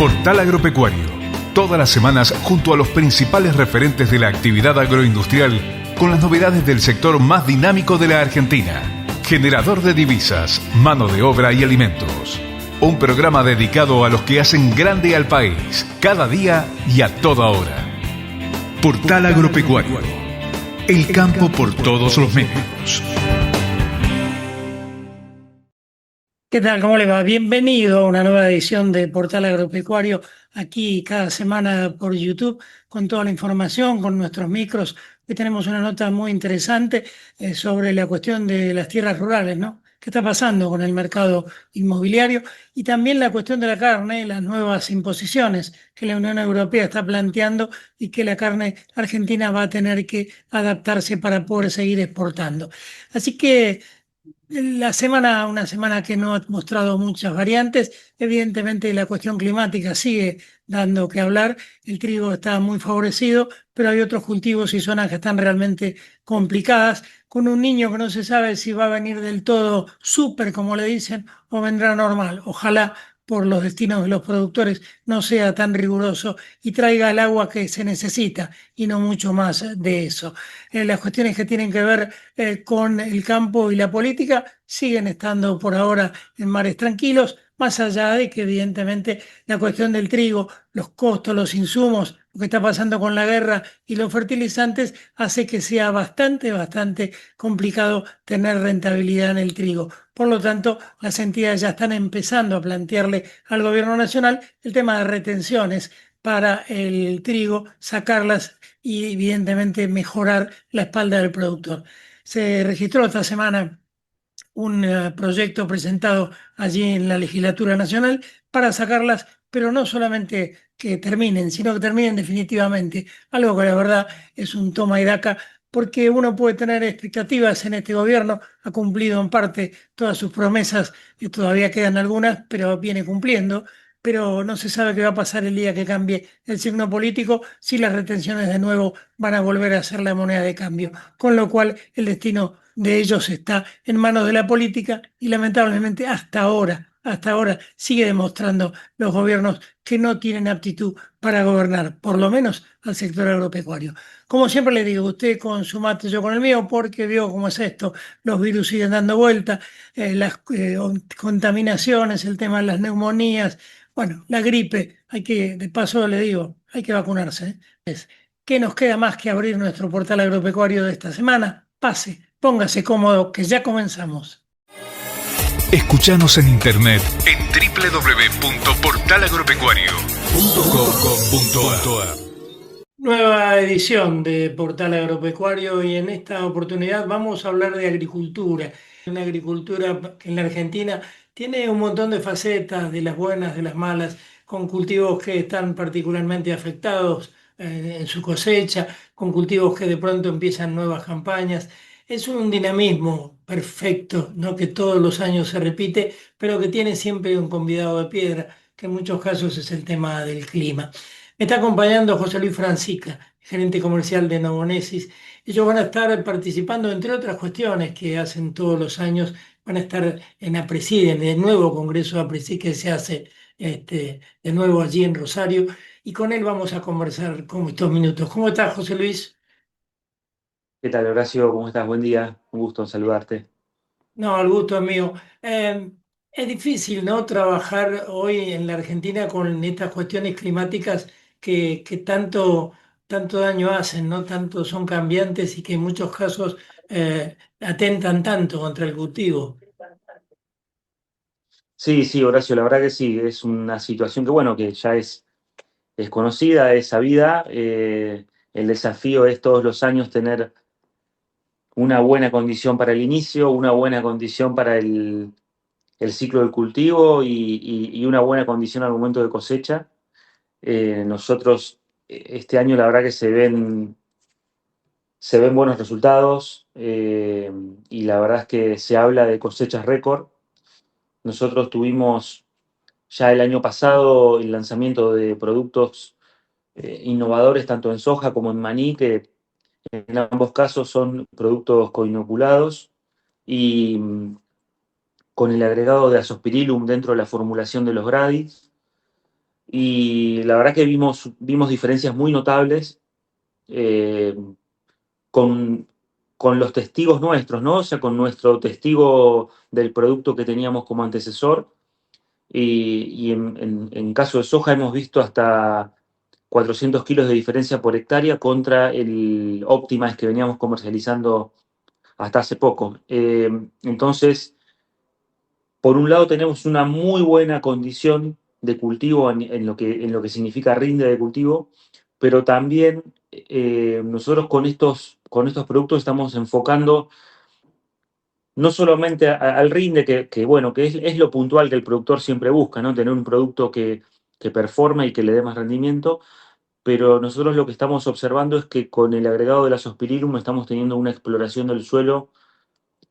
Portal Agropecuario. Todas las semanas junto a los principales referentes de la actividad agroindustrial con las novedades del sector más dinámico de la Argentina. Generador de divisas, mano de obra y alimentos. Un programa dedicado a los que hacen grande al país, cada día y a toda hora. Portal Agropecuario. El campo por todos los medios. ¿Qué tal? ¿Cómo le va? Bienvenido a una nueva edición de Portal Agropecuario, aquí cada semana por YouTube, con toda la información, con nuestros micros. Hoy tenemos una nota muy interesante sobre la cuestión de las tierras rurales, ¿no? ¿Qué está pasando con el mercado inmobiliario? Y también la cuestión de la carne, las nuevas imposiciones que la Unión Europea está planteando y que la carne argentina va a tener que adaptarse para poder seguir exportando. Así que una semana que no ha mostrado muchas variantes. Evidentemente la cuestión climática sigue dando que hablar. El trigo está muy favorecido, pero hay otros cultivos y zonas que están realmente complicadas, con un niño que no se sabe si va a venir del todo súper, como le dicen, o vendrá normal. Ojalá por los destinos de los productores no sea tan riguroso y traiga el agua que se necesita y no mucho más de eso. Las cuestiones que tienen que ver con el campo y la política siguen estando por ahora en mares tranquilos, más allá de que evidentemente la cuestión del trigo, los costos, los insumos, lo que está pasando con la guerra y los fertilizantes hace que sea bastante complicado tener rentabilidad en el trigo. Por lo tanto, las entidades ya están empezando a plantearle al gobierno nacional el tema de retenciones para el trigo, sacarlas y evidentemente mejorar la espalda del productor. Se registró esta semana un proyecto presentado allí en la legislatura nacional para sacarlas, pero no solamente que terminen, sino que terminen definitivamente, algo que la verdad es un toma y daca, porque uno puede tener expectativas en este gobierno, ha cumplido en parte todas sus promesas, y todavía quedan algunas, pero viene cumpliendo, pero no se sabe qué va a pasar el día que cambie el signo político, si las retenciones de nuevo van a volver a ser la moneda de cambio, con lo cual el destino de ellos está en manos de la política y lamentablemente hasta ahora sigue demostrando los gobiernos que no tienen aptitud para gobernar, por lo menos al sector agropecuario. Como siempre le digo, usted con su mate, yo con el mío, porque veo cómo es esto, los virus siguen dando vuelta, las contaminaciones, el tema de las neumonías, bueno, la gripe, de paso le digo, hay que vacunarse, ¿eh? ¿Qué nos queda más que abrir nuestro portal agropecuario de esta semana? Pase, póngase cómodo, que ya comenzamos. Escuchanos en internet en www.portalagropecuario.com.ar. Nueva edición de Portal Agropecuario y en esta oportunidad vamos a hablar de agricultura. Una agricultura que en la Argentina tiene un montón de facetas, de las buenas, de las malas, con cultivos que están particularmente afectados en su cosecha, con cultivos que de pronto empiezan nuevas campañas. Es un dinamismo perfecto, ¿no? Que todos los años se repite, pero que tiene siempre un convidado de piedra, que en muchos casos es el tema del clima. Me está acompañando José Luis Francica, gerente comercial de Novonesis. Ellos van a estar participando, entre otras cuestiones que hacen todos los años, van a estar en APRESID, en el nuevo Congreso de APRESID que se hace de nuevo allí en Rosario, y con él vamos a conversar con estos minutos. ¿Cómo estás, José Luis? ¿Qué tal, Horacio? ¿Cómo estás? Buen día. Un gusto en saludarte. No, el gusto es mío. Es difícil, ¿no? Trabajar hoy en la Argentina con estas cuestiones climáticas que tanto daño hacen, ¿no? Tanto son cambiantes y que en muchos casos atentan tanto contra el cultivo. Sí, sí, Horacio, la verdad que sí. Es una situación que, bueno, que ya es conocida, es sabida. El desafío es todos los años tener una buena condición para el inicio, una buena condición para el ciclo del cultivo y una buena condición al momento de cosecha. Nosotros, este año, la verdad que se ven buenos resultados, y la verdad es que se habla de cosechas récord. Nosotros tuvimos ya el año pasado el lanzamiento de productos innovadores tanto en soja como en maní, que en ambos casos son productos coinoculados y con el agregado de Azospirillum dentro de la formulación de los Gradis. y la verdad que vimos diferencias muy notables eh, con, con los testigos nuestros, ¿no? O sea, con nuestro testigo del producto que teníamos como antecesor. Y en caso de soja hemos visto hasta 400 kilos de diferencia por hectárea contra el Optimize que veníamos comercializando hasta hace poco. Entonces, por un lado tenemos una muy buena condición de cultivo en lo que significa rinde de cultivo, pero también nosotros con estos productos estamos enfocando no solamente al rinde, bueno, que es lo puntual que el productor siempre busca, ¿no? Tener un producto que performe y que le dé más rendimiento, pero nosotros lo que estamos observando es que con el agregado de la Zospirillum estamos teniendo una exploración del suelo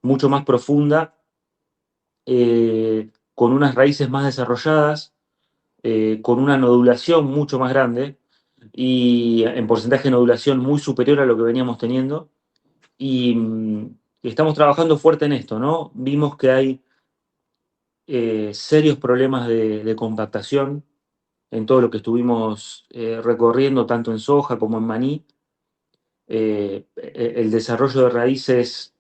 mucho más profunda, con unas raíces más desarrolladas, con una nodulación mucho más grande y en porcentaje de nodulación muy superior a lo que veníamos teniendo. Y estamos trabajando fuerte en esto, ¿no? Vimos que hay serios problemas de compactación en todo lo que estuvimos recorriendo, tanto en soja como en maní. El desarrollo de raíces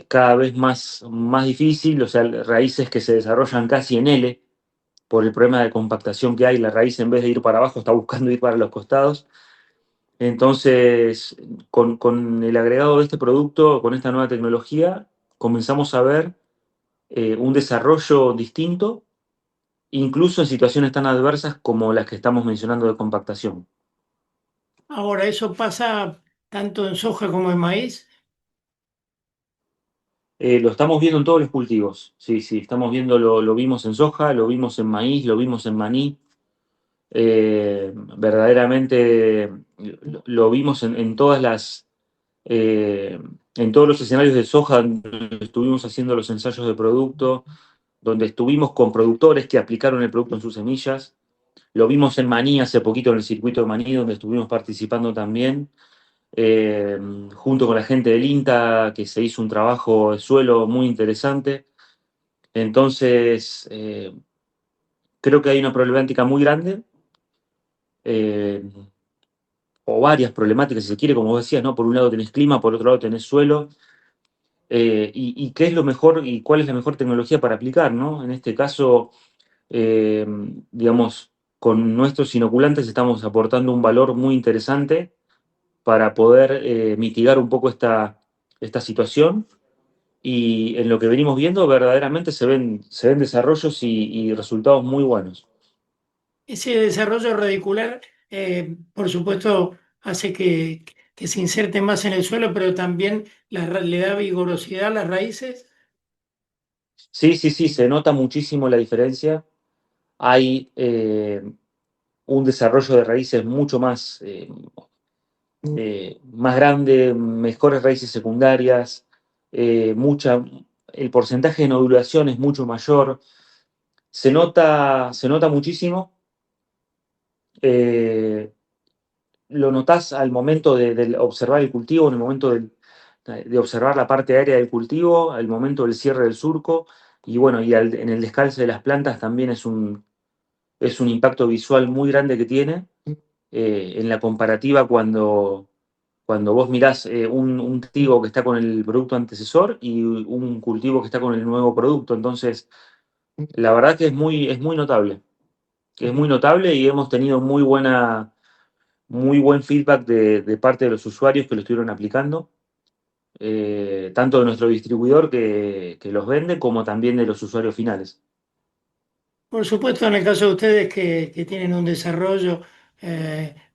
cada vez más difícil, o sea, raíces que se desarrollan casi en L por el problema de compactación que hay. La raíz en vez de ir para abajo está buscando ir para los costados. Entonces, con el agregado de este producto, con esta nueva tecnología, comenzamos a ver un desarrollo distinto, incluso en situaciones tan adversas como las que estamos mencionando de compactación. Ahora, ¿eso pasa tanto en soja como en maíz? Lo estamos viendo en todos los cultivos, sí, sí, estamos viendo, lo vimos en soja, lo vimos en maíz, lo vimos en maní. Verdaderamente lo vimos en todas en todos los escenarios de soja donde estuvimos haciendo los ensayos de producto, donde estuvimos con productores que aplicaron el producto en sus semillas. Lo vimos en maní hace poquito en el circuito de maní, donde estuvimos participando también, eh, junto con la gente del INTA, que se hizo un trabajo de suelo muy interesante. Entonces, creo que hay una problemática muy grande. eh, o varias problemáticas, si se quiere, como vos decías, ¿no? Por un lado tenés clima, por otro lado tenés suelo, y qué es lo mejor y cuál es la mejor tecnología para aplicar, ¿no? En este caso, eh, digamos, con nuestros inoculantes estamos aportando un valor muy interesante para poder mitigar un poco esta situación. Y en lo que venimos viendo, verdaderamente se ven desarrollos y resultados muy buenos. Ese desarrollo radicular, por supuesto, hace que se inserte más en el suelo, pero también le da vigorosidad a las raíces. Sí, sí, sí, se nota muchísimo la diferencia. Hay un desarrollo de raíces mucho más grande, mejores raíces secundarias, mucha, el porcentaje de nodulación es mucho mayor. Se nota muchísimo. eh, lo notás al momento de observar el cultivo, en el momento de observar la parte aérea del cultivo, al momento del cierre del surco, y bueno, en el descalce de las plantas también es un impacto visual muy grande que tiene. En la comparativa cuando vos mirás un cultivo que está con el producto antecesor y un cultivo que está con el nuevo producto. Entonces, la verdad que es muy notable. Es muy notable y hemos tenido muy buen feedback de parte de los usuarios que lo estuvieron aplicando, tanto de nuestro distribuidor que los vende como también de los usuarios finales. Por supuesto, en el caso de ustedes que tienen un desarrollo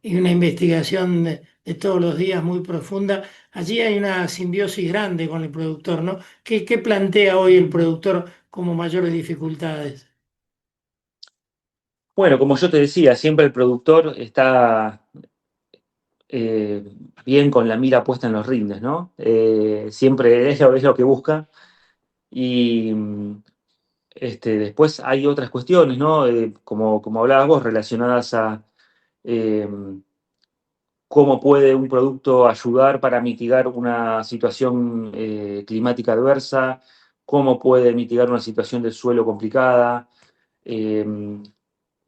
y una investigación de todos los días muy profunda, allí hay una simbiosis grande con el productor, ¿no? ¿Qué plantea hoy el productor como mayores dificultades? Bueno, como yo te decía, siempre el productor está eh, bien con la mira puesta en los rindes, ¿no? Siempre es lo que busca. Y después hay otras cuestiones, ¿no? Como hablabas vos, relacionadas a eh, cómo puede un producto ayudar para mitigar una situación climática adversa, cómo puede mitigar una situación del suelo complicada. eh,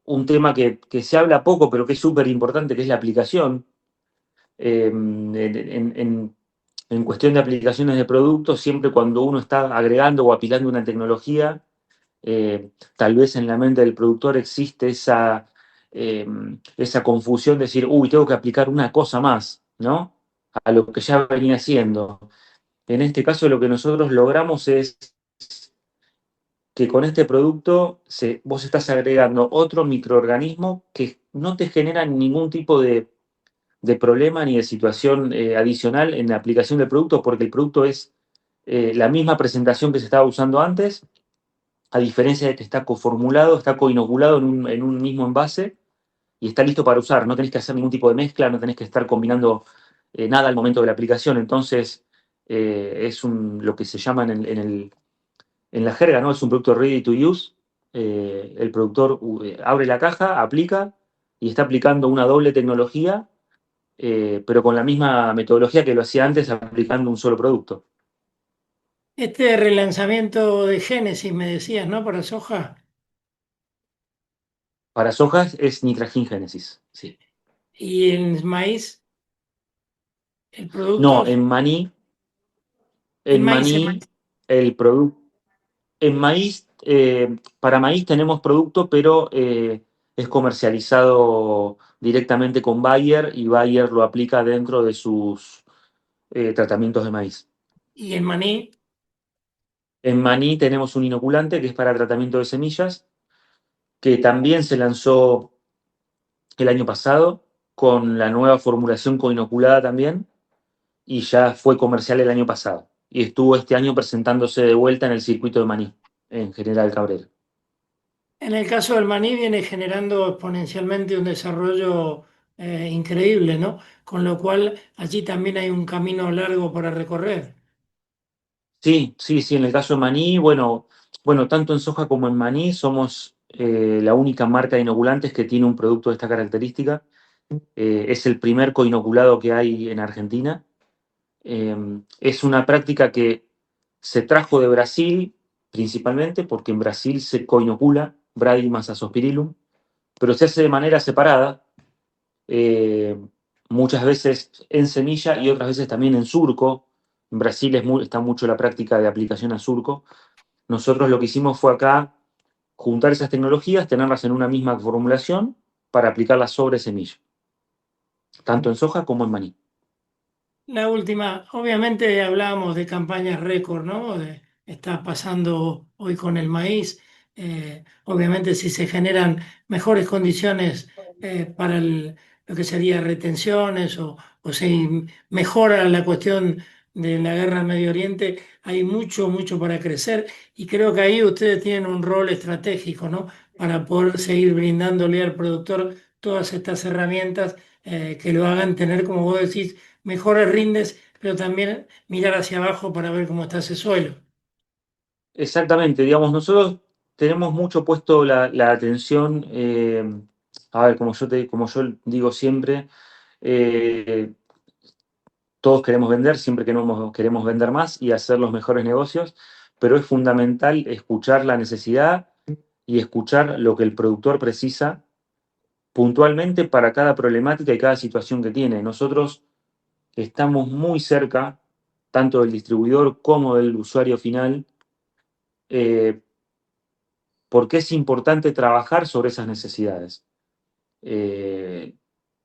un tema que se habla poco, pero que es súper importante, que es la aplicación. En cuestión de aplicaciones de productos, siempre cuando uno está agregando o apilando una tecnología, tal vez en la mente del productor existe esa confusión de decir, uy, tengo que aplicar una cosa más, ¿no? A lo que ya venía haciendo. En este caso, lo que nosotros logramos es que con este producto vos estás agregando otro microorganismo que no te genera ningún tipo de problema ni de situación adicional en la aplicación del producto, porque el producto es la misma presentación que se estaba usando antes, a diferencia de que está coformulado, está coinoculado en un mismo envase y está listo para usar. No tenés que hacer ningún tipo de mezcla, no tenés que estar combinando nada al momento de la aplicación. Entonces, lo que se llama en la jerga, ¿no? Es un producto ready to use. El productor abre la caja, aplica y está aplicando una doble tecnología, pero con la misma metodología que lo hacía antes, aplicando un solo producto. Este relanzamiento de Génesis, me decías, ¿no? Para soja. Para sojas es Nitragin Genesis, sí. Y en maíz, el producto, No, en maní, en en maíz, en maní, maíz. el producto, en maíz, para maíz tenemos producto, pero es comercializado directamente con Bayer y Bayer lo aplica dentro de sus tratamientos de maíz. Y en maní, En maní tenemos un inoculante que es para tratamiento de semillas, que también se lanzó el año pasado con la nueva formulación coinoculada también y ya fue comercial el año pasado. Y estuvo este año presentándose de vuelta en el circuito de maní, en General Cabrera. en el caso del maní viene generando exponencialmente un desarrollo increíble, ¿no? Con lo cual allí también hay un camino largo para recorrer. Sí, sí, sí, en el caso de maní, bueno, tanto en soja como en maní somos la única marca de inoculantes que tiene un producto de esta característica. Es el primer coinoculado que hay en Argentina. Es una práctica que se trajo de Brasil principalmente porque en Brasil se coinocula Bradimas azospirillum, pero se hace de manera separada, eh, muchas veces en semilla y otras veces también en surco. En Brasil está mucho la práctica de aplicación a surco. Nosotros lo que hicimos fue acá juntar esas tecnologías, tenerlas en una misma formulación para aplicarlas sobre semilla, tanto en soja como en maní. La última, obviamente hablábamos de campañas récord, ¿no? Está pasando hoy con el maíz. Obviamente si se generan mejores condiciones para lo que sería retenciones o si mejora la cuestión de la guerra en Medio Oriente, hay mucho, mucho para crecer y creo que ahí ustedes tienen un rol estratégico, ¿no? Para poder seguir brindándole al productor todas estas herramientas que lo hagan tener, como vos decís, mejores rindes, pero también mirar hacia abajo para ver cómo está ese suelo. Exactamente, digamos, nosotros tenemos mucho puesto la atención, a ver, como yo digo siempre, eh, todos queremos vender, siempre queremos vender más y hacer los mejores negocios, pero es fundamental escuchar la necesidad y escuchar lo que el productor precisa puntualmente para cada problemática y cada situación que tiene. Nosotros estamos muy cerca, tanto del distribuidor como del usuario final, eh, porque es importante trabajar sobre esas necesidades. Eh,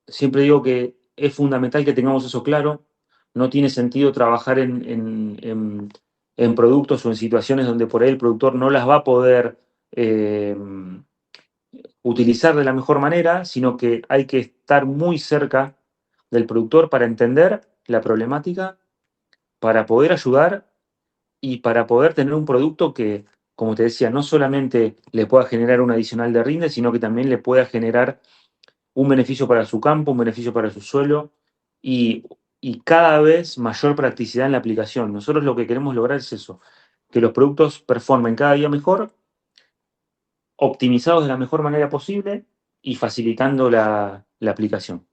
Siempre digo que es fundamental que tengamos eso claro. No tiene sentido trabajar en productos o en situaciones donde por ahí el productor no las va a poder utilizar de la mejor manera, sino que hay que estar muy cerca del productor para entender la problemática, para poder ayudar y para poder tener un producto que, como te decía, no solamente le pueda generar un adicional de rinde, sino que también le pueda generar un beneficio para su campo, un beneficio para su suelo y, y cada vez mayor practicidad en la aplicación. Nosotros lo que queremos lograr es eso, que los productos performen cada día mejor, optimizados de la mejor manera posible y facilitando la aplicación.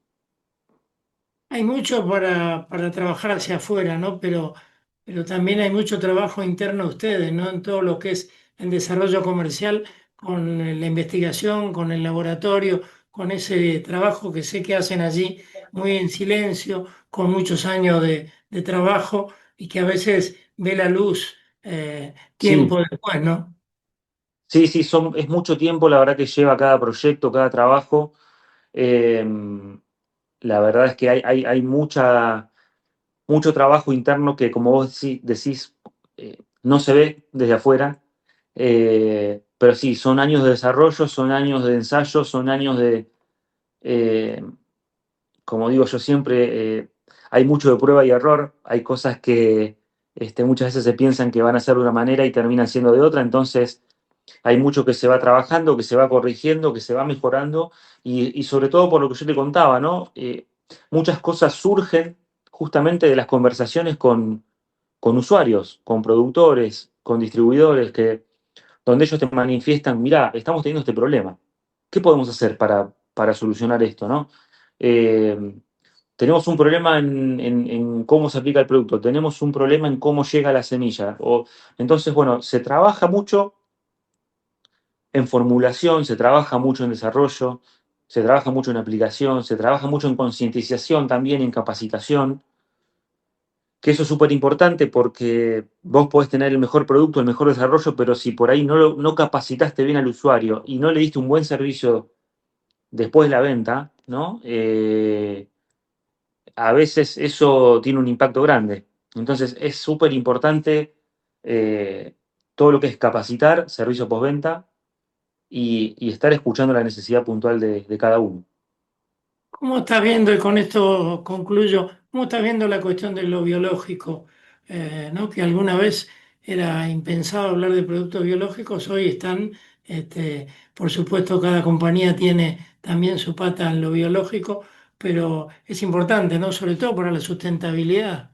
Hay mucho para trabajar hacia afuera, ¿no? Pero también hay mucho trabajo interno de ustedes, ¿no? En todo lo que es el desarrollo comercial con la investigación, con el laboratorio, con ese trabajo que sé que hacen allí muy en silencio, con muchos años de trabajo y que a veces ve la luz Sí, tiempo después, ¿no? sí, sí, es mucho tiempo la verdad que lleva cada proyecto, cada trabajo. Em, la verdad es que hay mucho trabajo interno que, como vos decís, no se ve desde afuera. Pero sí, son años de desarrollo, son años de ensayo, son años eh, como digo yo siempre, hay mucho de prueba y error, hay cosas que muchas veces se piensan que van a ser de una manera y terminan siendo de otra, entonces hay mucho que se va trabajando, que se va corrigiendo, que se va mejorando y sobre todo por lo que yo te contaba, ¿no? Muchas cosas surgen justamente de las conversaciones con usuarios, con productores, con distribuidores, donde ellos te manifiestan, mirá, estamos teniendo este problema. ¿Qué podemos hacer para solucionar esto, no? Eh, tenemos un problema en cómo se aplica el producto, tenemos un problema en cómo llega la semilla. Entonces, bueno, se trabaja mucho en formulación, se trabaja mucho en desarrollo, se trabaja mucho en aplicación, se trabaja mucho en concientización también, en capacitación, que eso es súper importante porque vos podés tener el mejor producto, el mejor desarrollo, pero si por ahí no capacitaste bien al usuario y no le diste un buen servicio después de la venta, ¿no? A veces eso tiene un impacto grande. Entonces es súper importante eh, todo lo que es capacitar, servicio postventa y estar escuchando la necesidad puntual de cada uno. ¿Cómo estás viendo, y con esto concluyo, cómo estás viendo la cuestión de lo biológico? ¿No? Que alguna vez era impensado hablar de productos biológicos, hoy están, por supuesto, cada compañía tiene también su pata en lo biológico, pero es importante, ¿no? Sobre todo para la sustentabilidad.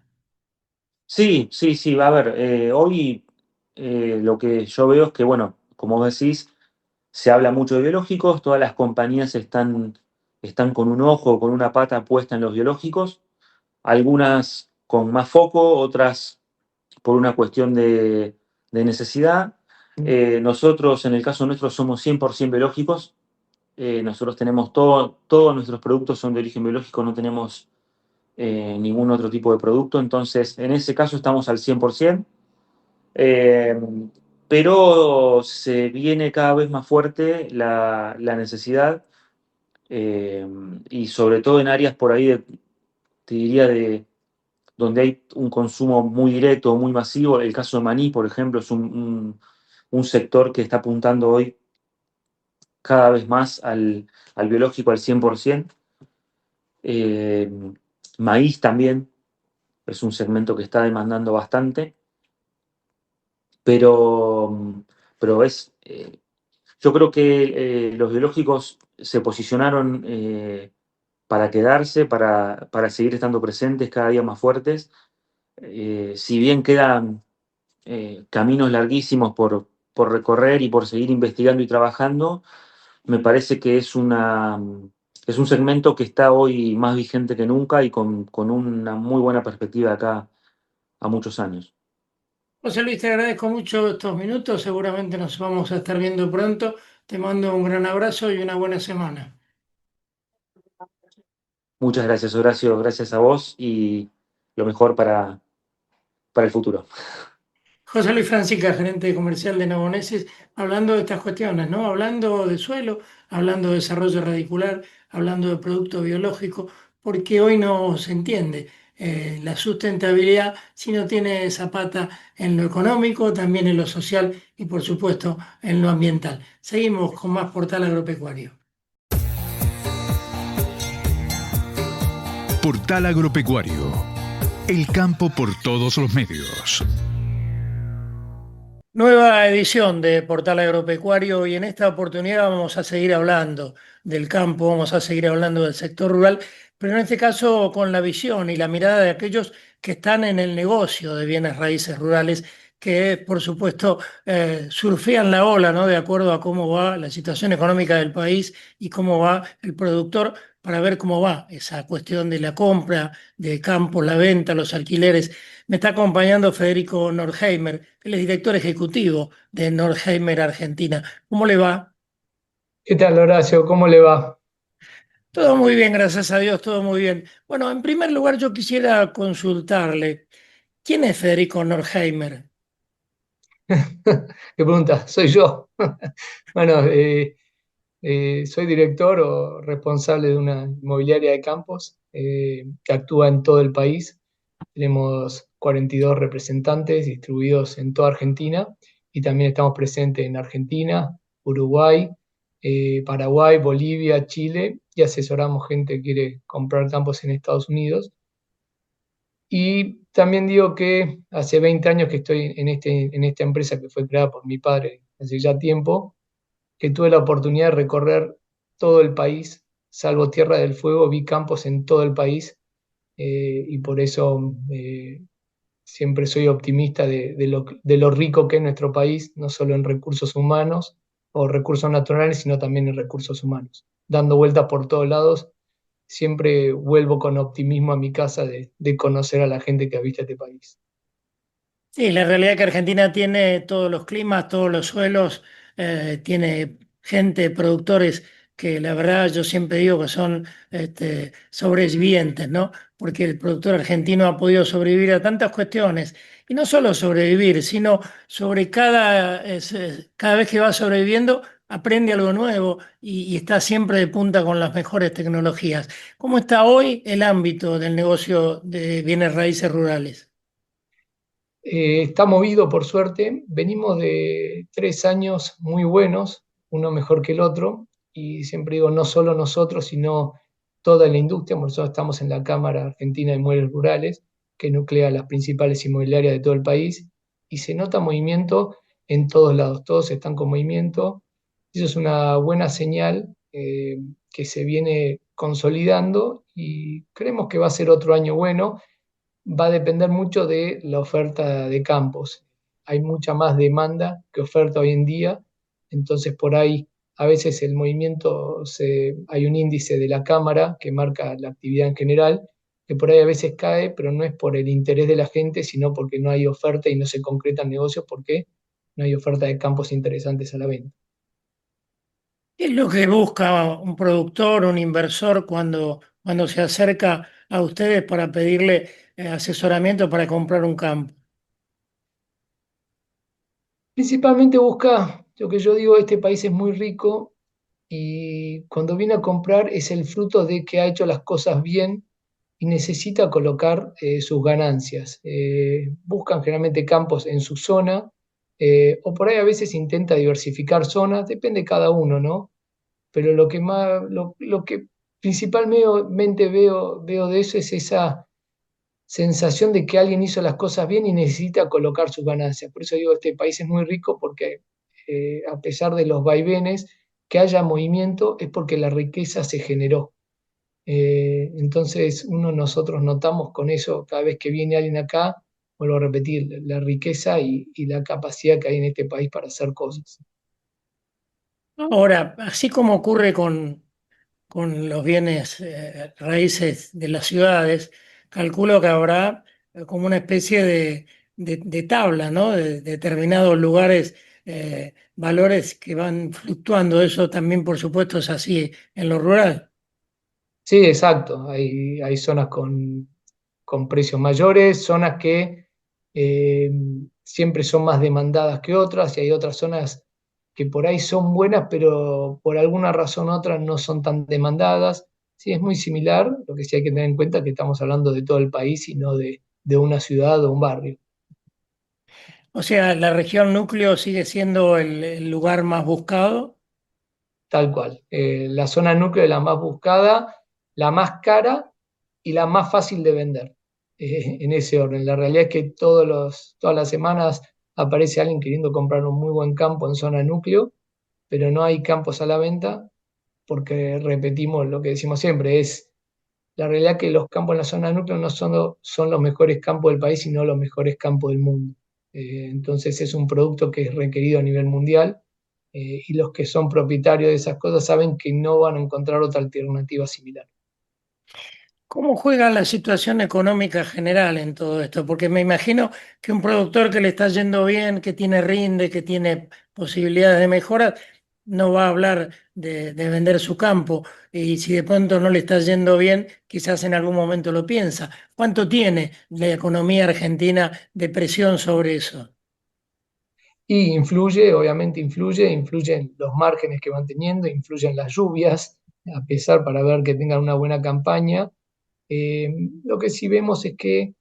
Sí, sí, sí, va a ver, hoy lo que yo veo es que, bueno, como vos decís, se habla mucho de biológicos, todas las compañías están con un ojo, con una pata puesta en los biológicos, algunas con más foco, otras por una cuestión de necesidad. Nosotros, en el caso nuestro, somos 100% biológicos. Nosotros tenemos todos nuestros productos son de origen biológico, no tenemos ningún otro tipo de producto. Entonces, en ese caso estamos al 100%. Eh, pero se viene cada vez más fuerte la necesidad eh, y sobre todo en áreas por ahí, te diría, donde hay un consumo muy directo, muy masivo. El caso de maní, por ejemplo, es un sector que está apuntando hoy cada vez más al biológico al 100%. Eh, maíz también es un segmento que está demandando bastante, pero, pero yo creo que los biológicos se posicionaron para quedarse, para seguir estando presentes cada día más fuertes. Si bien quedan caminos larguísimos por recorrer y por seguir investigando y trabajando, me parece que es un segmento que está hoy más vigente que nunca y con una muy buena perspectiva de acá a muchos años. José Luis, te agradezco mucho estos minutos, seguramente nos vamos a estar viendo pronto. Te mando un gran abrazo y una buena semana. Muchas gracias, Horacio, gracias a vos y lo mejor para el futuro. José Luis Francisca, gerente comercial de Novonesis, hablando de estas cuestiones, ¿no? Hablando de suelo, hablando de desarrollo radicular, hablando de producto biológico, porque hoy no se entiende la sustentabilidad si no tiene esa pata en lo económico, también en lo social y, por supuesto, en lo ambiental. Seguimos con más Portal Agropecuario. Portal Agropecuario. El campo por todos los medios. Nueva edición de Portal Agropecuario y en esta oportunidad vamos a seguir hablando del campo, vamos a seguir hablando del sector rural, pero en este caso con la visión y la mirada de aquellos que están en el negocio de bienes raíces rurales, que, por supuesto, surfean la ola, ¿no? De acuerdo a cómo va la situación económica del país y cómo va el productor, para ver cómo va esa cuestión de la compra de campos, la venta, los alquileres. Me está acompañando Federico Nordheimer, él es director ejecutivo de Nordheimer Argentina. ¿Cómo le va? ¿Qué tal, Horacio? ¿Cómo le va? Todo muy bien, gracias a Dios, todo muy bien. Bueno, en primer lugar, yo quisiera consultarle, ¿quién es Federico Nordheimer? ¿Qué pregunta? Soy yo. Bueno, soy director o responsable de una inmobiliaria de campos que actúa en todo el país. Tenemos 42 representantes distribuidos en toda Argentina y también estamos presentes en Argentina, Uruguay, Paraguay, Bolivia, Chile y asesoramos gente que quiere comprar campos en Estados Unidos. Y también digo que hace 20 años que estoy en esta empresa que fue creada por mi padre hace ya tiempo, que tuve la oportunidad de recorrer todo el país, salvo Tierra del Fuego, vi campos en todo el país y por eso siempre soy optimista de lo rico que es nuestro país, no solo en recursos humanos o recursos naturales, sino también en recursos humanos. Dando vueltas por todos lados, siempre vuelvo con optimismo a mi casa de conocer a la gente que habita este país. Sí, la realidad es que Argentina tiene todos los climas, todos los suelos, tiene gente, productores que la verdad yo siempre digo que son sobrevivientes, ¿no? Porque el productor argentino ha podido sobrevivir a tantas cuestiones, y no solo sobrevivir, sino sobre cada vez que va sobreviviendo aprende algo nuevo y está siempre de punta con las mejores tecnologías. ¿Cómo está hoy el ámbito del negocio de bienes raíces rurales? Está movido, por suerte. Venimos de 3 años muy buenos, uno mejor que el otro, y siempre digo, no solo nosotros, sino toda la industria. Nosotros estamos en la Cámara Argentina de Inmuebles Rurales, que nuclea las principales inmobiliarias de todo el país, y se nota movimiento en todos lados, todos están con movimiento. Eso es una buena señal que se viene consolidando y creemos que va a ser otro año bueno. Va a depender mucho de la oferta de campos. Hay mucha más demanda que oferta hoy en día, entonces por ahí a veces el movimiento, hay un índice de la Cámara que marca la actividad en general, que por ahí a veces cae, pero no es por el interés de la gente, sino porque no hay oferta y no se concretan negocios porque no hay oferta de campos interesantes a la venta. ¿Qué es lo que busca un productor, un inversor cuando se acerca a ustedes para pedirle asesoramiento para comprar un campo? Principalmente busca, lo que yo digo, este país es muy rico y cuando viene a comprar es el fruto de que ha hecho las cosas bien y necesita colocar sus ganancias. Buscan generalmente campos en su zona o por ahí a veces intenta diversificar zonas, depende de cada uno, ¿no? Pero lo que principalmente veo de eso es esa sensación de que alguien hizo las cosas bien y necesita colocar sus ganancias. Por eso digo, este país es muy rico porque a pesar de los vaivenes, que haya movimiento es porque la riqueza se generó. Entonces, nosotros notamos con eso cada vez que viene alguien acá, vuelvo a repetir, la riqueza y la capacidad que hay en este país para hacer cosas. Ahora, así como ocurre con los bienes raíces de las ciudades, calculo que habrá como una especie de tabla, ¿no? De determinados lugares, valores que van fluctuando. Eso también, por supuesto, es así en lo rural. Sí, exacto. Hay zonas con precios mayores, zonas que eh, siempre son más demandadas que otras, y hay otras zonas que por ahí son buenas, pero por alguna razón u otra no son tan demandadas. Sí, es muy similar, lo que sí hay que tener en cuenta es que estamos hablando de todo el país y no de una ciudad o un barrio. O sea, la región núcleo sigue siendo el lugar más buscado. Tal cual. La zona núcleo es la más buscada, la más cara y la más fácil de vender, en ese orden. La realidad es que todas las semanas aparece alguien queriendo comprar un muy buen campo en zona núcleo, pero no hay campos a la venta porque repetimos lo que decimos siempre, es la realidad que los campos en la zona núcleo no son los mejores campos del país, sino los mejores campos del mundo. Entonces es un producto que es requerido a nivel mundial, y los que son propietarios de esas cosas saben que no van a encontrar otra alternativa similar. ¿Cómo juega la situación económica general en todo esto? Porque me imagino que un productor que le está yendo bien, que tiene rinde, que tiene posibilidades de mejora, no va a hablar de vender su campo. Y si de pronto no le está yendo bien, quizás en algún momento lo piensa. ¿Cuánto tiene la economía argentina de presión sobre eso? Y influye, obviamente influyen los márgenes que van teniendo, influyen las lluvias, a pesar para ver que tengan una buena campaña. Eh, lo que sí vemos es que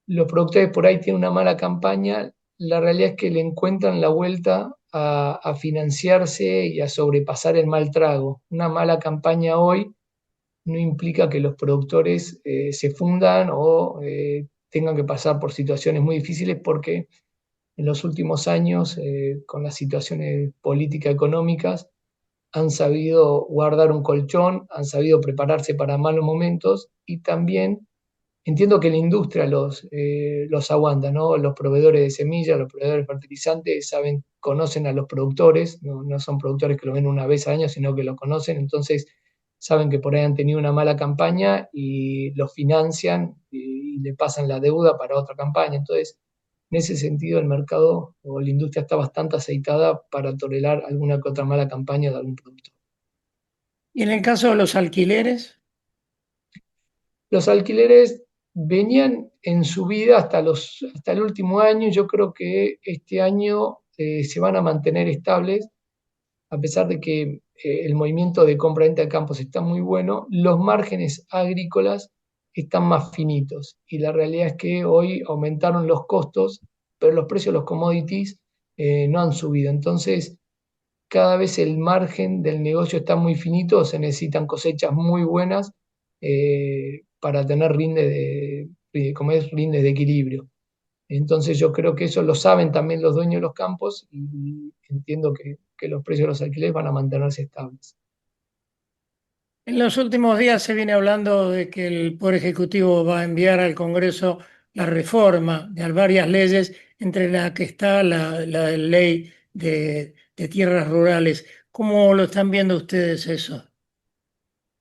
los productores por ahí tienen una mala campaña, la realidad es que le encuentran la vuelta a financiarse y a sobrepasar el mal trago. Una mala campaña hoy no implica que los productores se fundan o tengan que pasar por situaciones muy difíciles, porque en los últimos años, con las situaciones políticas económicas, han sabido guardar un colchón, han sabido prepararse para malos momentos, y también entiendo que la industria los aguanta, ¿no? Los proveedores de semillas, los proveedores de fertilizantes saben, conocen a los productores, no son productores que lo ven una vez al año, sino que lo conocen, entonces saben que por ahí han tenido una mala campaña y los financian y le pasan la deuda para otra campaña. Entonces, en ese sentido, el mercado o la industria está bastante aceitada para tolerar alguna que otra mala campaña de algún producto. Y en el caso de los alquileres, Los alquileres venían en subida hasta el último año. Yo creo que este año se van a mantener estables, a pesar de que el movimiento de compra-venta de campos está muy bueno. Los márgenes agrícolas están más finitos y la realidad es que hoy aumentaron los costos, pero los precios de los commodities no han subido. Entonces, cada vez el margen del negocio está muy finito, se necesitan cosechas muy buenas para tener como es, rindes de equilibrio. Entonces yo creo que eso lo saben también los dueños de los campos, y entiendo que los precios de los alquileres van a mantenerse estables. en los últimos días se viene hablando de que el Poder Ejecutivo va a enviar al Congreso la reforma de varias leyes, entre las que está la ley de tierras rurales. ¿Cómo lo están viendo ustedes eso?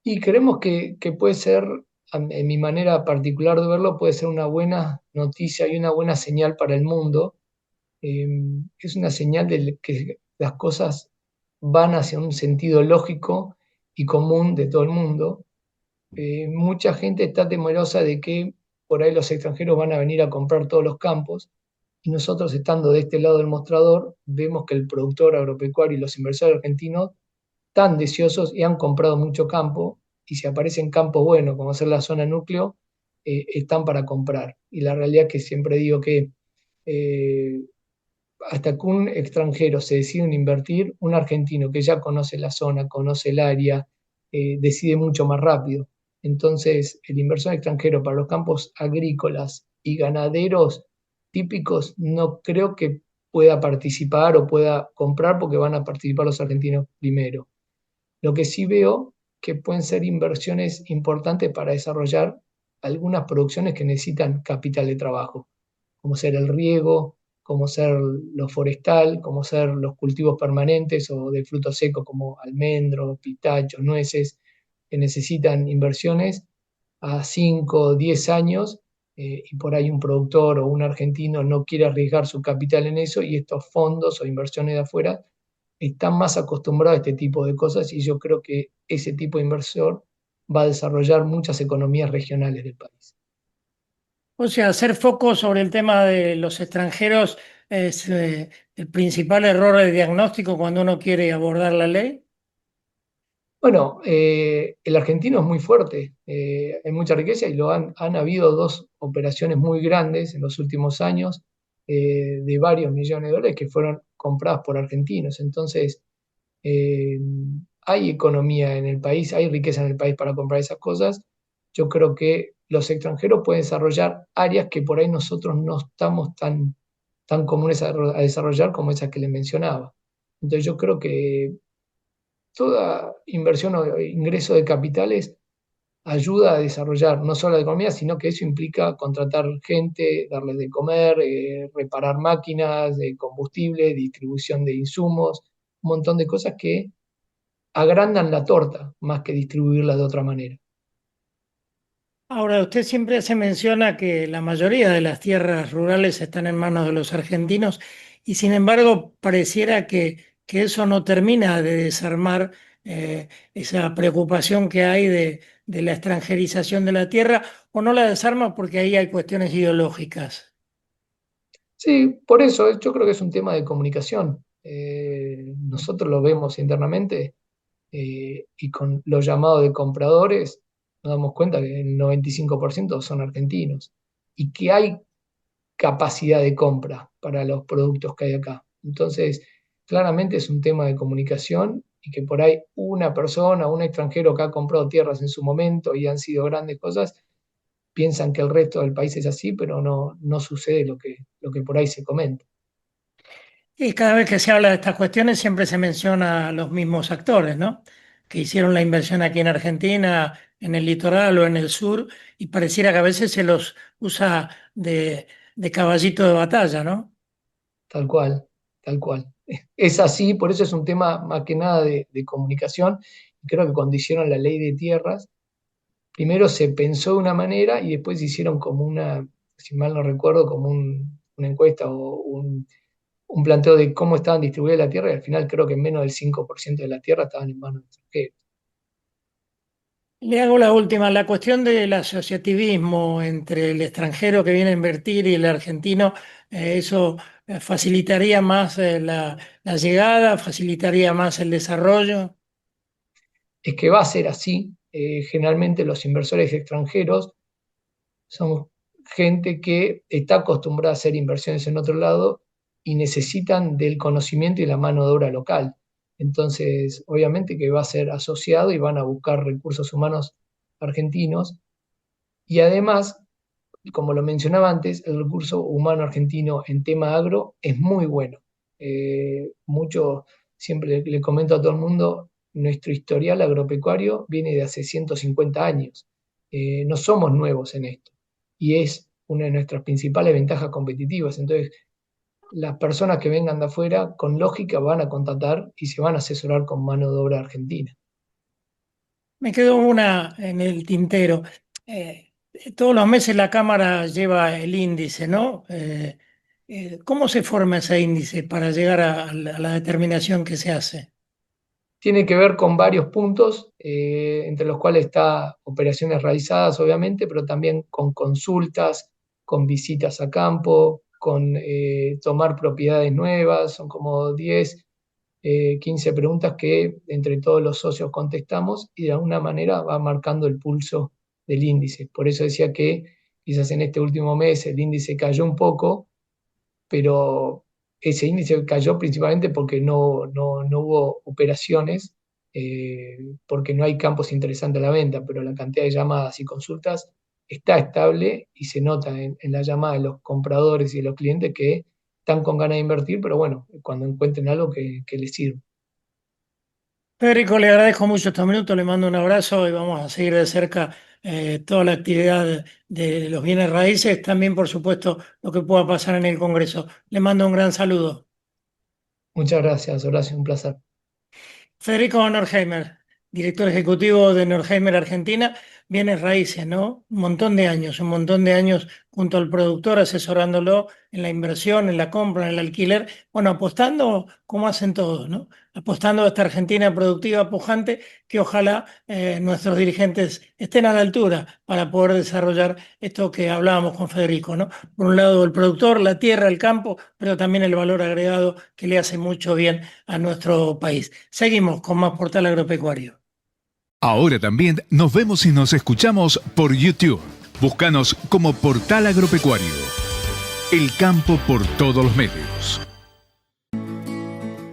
Y creemos que puede ser, en mi manera particular de verlo, puede ser una buena noticia y una buena señal para el mundo. Eh, es una señal de que las cosas van hacia un sentido lógico y común de todo el mundo. Mucha gente está temerosa de que por ahí los extranjeros van a venir a comprar todos los campos, y nosotros, estando de este lado del mostrador, vemos que el productor agropecuario y los inversores argentinos están deseosos y han comprado mucho campo, y si aparecen campos buenos, como ser la zona núcleo, están para comprar. Y la realidad es que siempre digo que eh, hasta que un extranjero se decide en invertir, un argentino que ya conoce la zona, conoce el área, decide mucho más rápido. Entonces, el inversor extranjero para los campos agrícolas y ganaderos típicos no creo que pueda participar o pueda comprar, porque van a participar los argentinos primero. Lo que sí veo que pueden ser inversiones importantes para desarrollar algunas producciones que necesitan capital de trabajo, como ser el riego, como ser lo forestal, como ser los cultivos permanentes o de frutos secos como almendros, pitachos, nueces, que necesitan inversiones a 5 o 10 años, y por ahí un productor o un argentino no quiere arriesgar su capital en eso, y estos fondos o inversiones de afuera están más acostumbrados a este tipo de cosas, y yo creo que ese tipo de inversor va a desarrollar muchas economías regionales del país. O sea, hacer foco sobre el tema de los extranjeros es el principal error de diagnóstico cuando uno quiere abordar la ley. Bueno, el argentino es muy fuerte, hay mucha riqueza, y han habido dos operaciones muy grandes en los últimos años, de varios millones de dólares, que fueron compradas por argentinos. Entonces, eh, hay economía en el país, hay riqueza en el país para comprar esas cosas. Yo creo que los extranjeros pueden desarrollar áreas que por ahí nosotros no estamos tan comunes a desarrollar, como esas que les mencionaba. Entonces yo creo que toda inversión o ingreso de capitales ayuda a desarrollar no solo la economía, sino que eso implica contratar gente, darles de comer, reparar máquinas, de combustible, distribución de insumos, un montón de cosas que agrandan la torta más que distribuirla de otra manera. Ahora, usted siempre se menciona que la mayoría de las tierras rurales están en manos de los argentinos y sin embargo pareciera que eso no termina de desarmar esa preocupación que hay de la extranjerización de la tierra o no la desarma porque ahí hay cuestiones ideológicas. Sí, por eso yo creo que es un tema de comunicación. Nosotros lo vemos internamente y con los llamados de compradores nos damos cuenta que el 95% son argentinos y que hay capacidad de compra para los productos que hay acá. Entonces, claramente es un tema de comunicación y que por ahí una persona, un extranjero que ha comprado tierras en su momento y han sido grandes cosas, piensan que el resto del país es así, pero no sucede lo que por ahí se comenta. Y cada vez que se habla de estas cuestiones siempre se menciona a los mismos actores, ¿no? Que hicieron la inversión aquí en Argentina, en el litoral o en el sur, y pareciera que a veces se los usa de caballito de batalla, ¿no? Tal cual, tal cual. Es así, por eso es un tema más que nada de comunicación. Y creo que cuando hicieron la ley de tierras, primero se pensó de una manera y después hicieron como una, si mal no recuerdo, como una encuesta o un planteo de cómo estaban distribuidas la tierra y al final creo que menos del 5% de la tierra estaban en manos de extranjeros. Le hago la última, la cuestión del asociativismo entre el extranjero que viene a invertir y el argentino, eso facilitaría más la llegada, facilitaría más el desarrollo. Es que va a ser así. Generalmente los inversores extranjeros son gente que está acostumbrada a hacer inversiones en otro lado y necesitan del conocimiento y la mano de obra local. Entonces, obviamente que va a ser asociado y van a buscar recursos humanos argentinos. Y además, como lo mencionaba antes, el recurso humano argentino en tema agro es muy bueno. Mucho, siempre le comento a todo el mundo, nuestro historial agropecuario viene de hace 150 años. No somos nuevos en esto y es una de nuestras principales ventajas competitivas. Entonces, las personas que vengan de afuera, con lógica, van a contratar y se van a asesorar con mano de obra argentina. Me quedó una en el tintero. Eh, Todos los meses la Cámara lleva el índice, ¿no? ¿Cómo se forma ese índice para llegar a la determinación que se hace? Tiene que ver con varios puntos, entre los cuales está operaciones realizadas, obviamente, pero también con consultas, con visitas a campo, con tomar propiedades nuevas. Son como 10, 15 preguntas que entre todos los socios contestamos y de alguna manera va marcando el pulso del índice. Por eso decía que quizás en este último mes el índice cayó un poco, pero ese índice cayó principalmente porque no hubo operaciones, porque no hay campos interesantes a la venta, pero la cantidad de llamadas y consultas está estable y se nota en la llamada de los compradores y de los clientes que están con ganas de invertir, pero bueno, cuando encuentren algo que les sirva. Federico, le agradezco mucho estos minutos, le mando un abrazo y vamos a seguir de cerca toda la actividad de los bienes raíces, también por supuesto lo que pueda pasar en el Congreso. Le mando un gran saludo. Muchas gracias, Horacio, un placer. Federico Norheimer, director ejecutivo de Norheimer Argentina, bienes raíces, ¿no? Un montón de años junto al productor, asesorándolo en la inversión, en la compra, en el alquiler, bueno, apostando como hacen todos, ¿no? Apostando a esta Argentina productiva, pujante, que ojalá nuestros dirigentes estén a la altura para poder desarrollar esto que hablábamos con Federico, ¿no? Por un lado el productor, la tierra, el campo, pero también el valor agregado que le hace mucho bien a nuestro país. Seguimos con más Portal Agropecuario. Ahora también nos vemos y nos escuchamos por YouTube. Búscanos como Portal Agropecuario. El campo por todos los medios.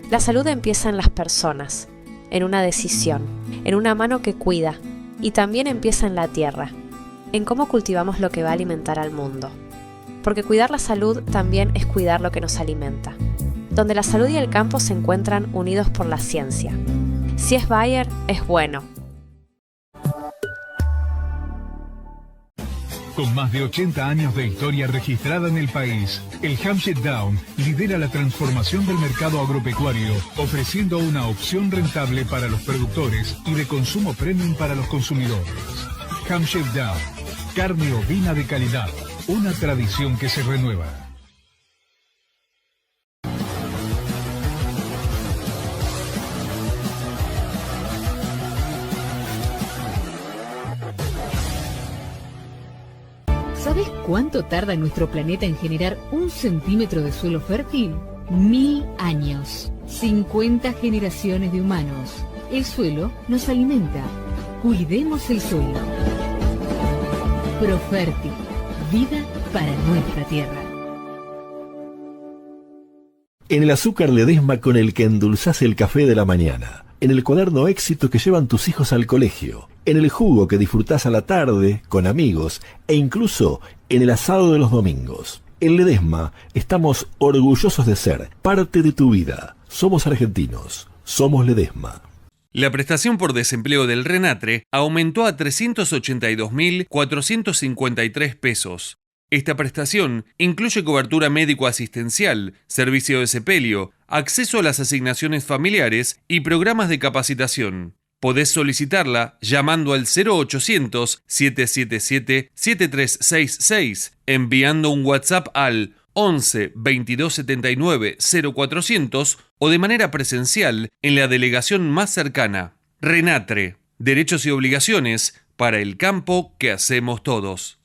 La salud empieza en las personas, en una decisión, en una mano que cuida, y también empieza en la tierra, en cómo cultivamos lo que va a alimentar al mundo. Porque cuidar la salud también es cuidar lo que nos alimenta, donde la salud y el campo se encuentran unidos por la ciencia. Si es Bayer, es bueno. Con más de 80 años de historia registrada en el país, el Hampshire Down lidera la transformación del mercado agropecuario, ofreciendo una opción rentable para los productores y de consumo premium para los consumidores. Hampshire Down, carne ovina de calidad, una tradición que se renueva. ¿Sabes cuánto tarda nuestro planeta en generar 1 centímetro de suelo fértil? 1000 años. 50 generaciones de humanos. El suelo nos alimenta. Cuidemos el suelo. Profértil. Vida para nuestra tierra. En el azúcar Ledesma con el que endulzás el café de la mañana. En el cuaderno éxito que llevan tus hijos al colegio. En el jugo que disfrutás a la tarde, con amigos, e incluso en el asado de los domingos. En Ledesma estamos orgullosos de ser parte de tu vida. Somos argentinos. Somos Ledesma. La prestación por desempleo del RENATRE aumentó a 382.453 pesos. Esta prestación incluye cobertura médico-asistencial, servicio de sepelio, acceso a las asignaciones familiares y programas de capacitación. Podés solicitarla llamando al 0800-777-7366, enviando un WhatsApp al 11 22 79 0400 o de manera presencial en la delegación más cercana. RENATRE, derechos y obligaciones para el campo que hacemos todos.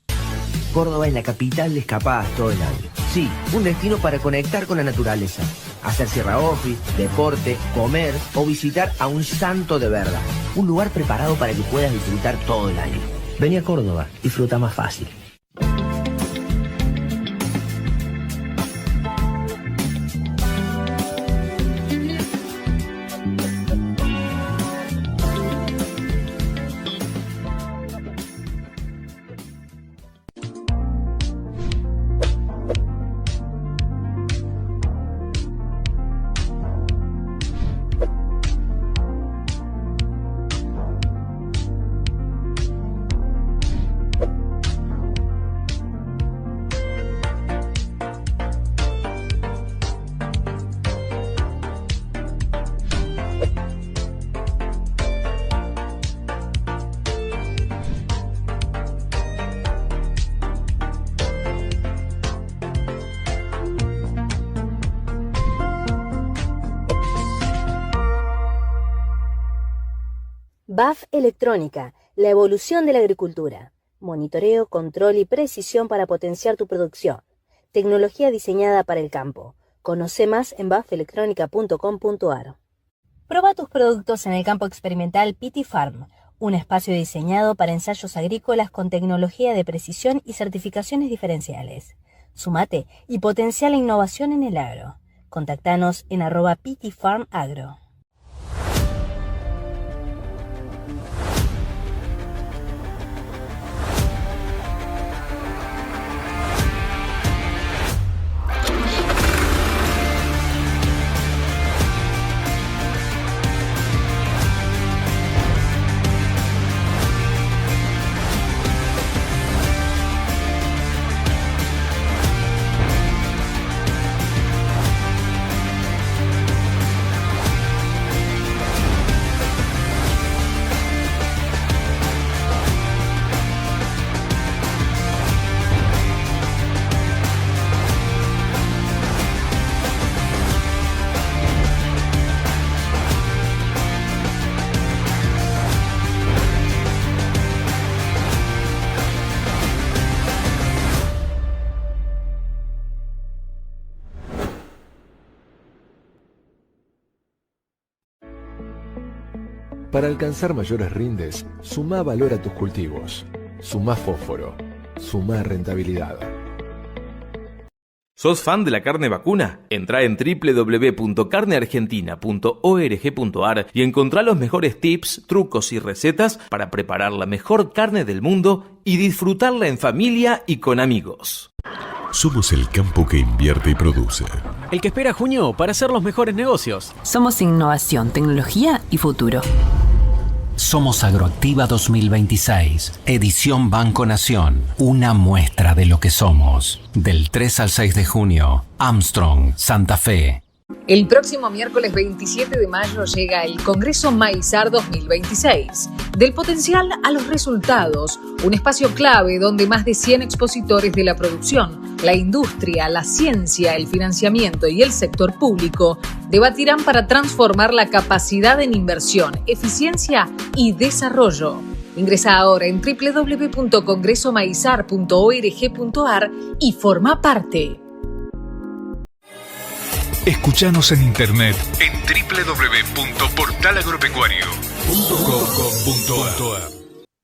Córdoba es la capital de escapadas todo el año. Sí, un destino para conectar con la naturaleza. Hacer sierra office, deporte, comer o visitar a un santo de verdad. Un lugar preparado para que puedas disfrutar todo el año. Vení a Córdoba, disfruta más fácil. BAF Electrónica, la evolución de la agricultura. Monitoreo, control y precisión para potenciar tu producción. Tecnología diseñada para el campo. Conoce más en bafelectronica.com.ar. Proba tus productos en el campo experimental PT Farm, un espacio diseñado para ensayos agrícolas con tecnología de precisión y certificaciones diferenciales. Sumate y potencia la innovación en el agro. Contactanos en @PTFarmAgro. Para alcanzar mayores rindes, sumá valor a tus cultivos. Sumá fósforo. Sumá rentabilidad. ¿Sos fan de la carne vacuna? Entrá en www.carneargentina.org.ar y encontrá los mejores tips, trucos y recetas para preparar la mejor carne del mundo y disfrutarla en familia y con amigos. Somos el campo que invierte y produce. El que espera junio para hacer los mejores negocios. Somos innovación, tecnología y futuro. Somos Agroactiva 2026, edición Banco Nación, una muestra de lo que somos. Del 3 al 6 de junio, Armstrong, Santa Fe. El próximo miércoles 27 de mayo llega el Congreso Maizar 2026. Del potencial a los resultados, un espacio clave donde más de 100 expositores de la producción, la industria, la ciencia, el financiamiento y el sector público debatirán para transformar la capacidad en inversión, eficiencia y desarrollo. Ingresa ahora en www.congresomaizar.org.ar y forma parte. Escuchanos en internet en www.portalagropecuario.com.ar.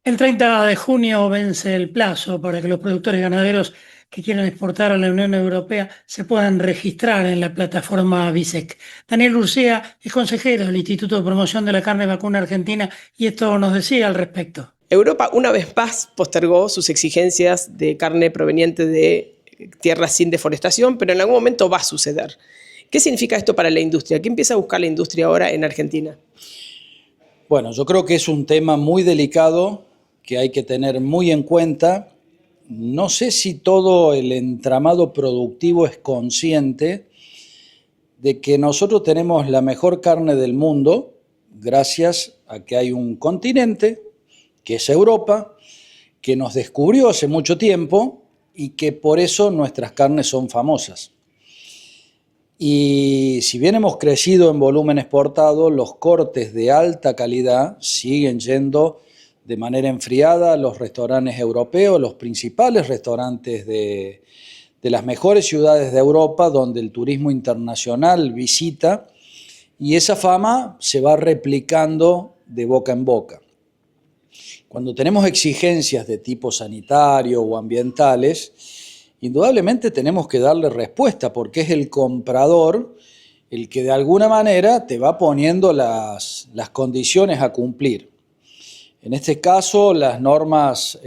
El 30 de junio vence el plazo para que los productores ganaderos que quieran exportar a la Unión Europea se puedan registrar en la plataforma BISEC. Daniel Urcea es consejero del Instituto de Promoción de la Carne Vacuna Argentina y esto nos decía al respecto. Europa una vez más postergó sus exigencias de carne proveniente de tierras sin deforestación, pero en algún momento va a suceder. ¿Qué significa esto para la industria? ¿Qué empieza a buscar la industria ahora en Argentina? Bueno, yo creo que es un tema muy delicado que hay que tener muy en cuenta. No sé si todo el entramado productivo es consciente de que nosotros tenemos la mejor carne del mundo gracias a que hay un continente, que es Europa, que nos descubrió hace mucho tiempo y que por eso nuestras carnes son famosas. Y si bien hemos crecido en volumen exportado, los cortes de alta calidad siguen yendo de manera enfriada a los restaurantes europeos, los principales restaurantes de las mejores ciudades de Europa, donde el turismo internacional visita, y esa fama se va replicando de boca en boca. Cuando tenemos exigencias de tipo sanitario o ambientales, indudablemente tenemos que darle respuesta porque es el comprador el que de alguna manera te va poniendo las condiciones a cumplir. En este caso, las normas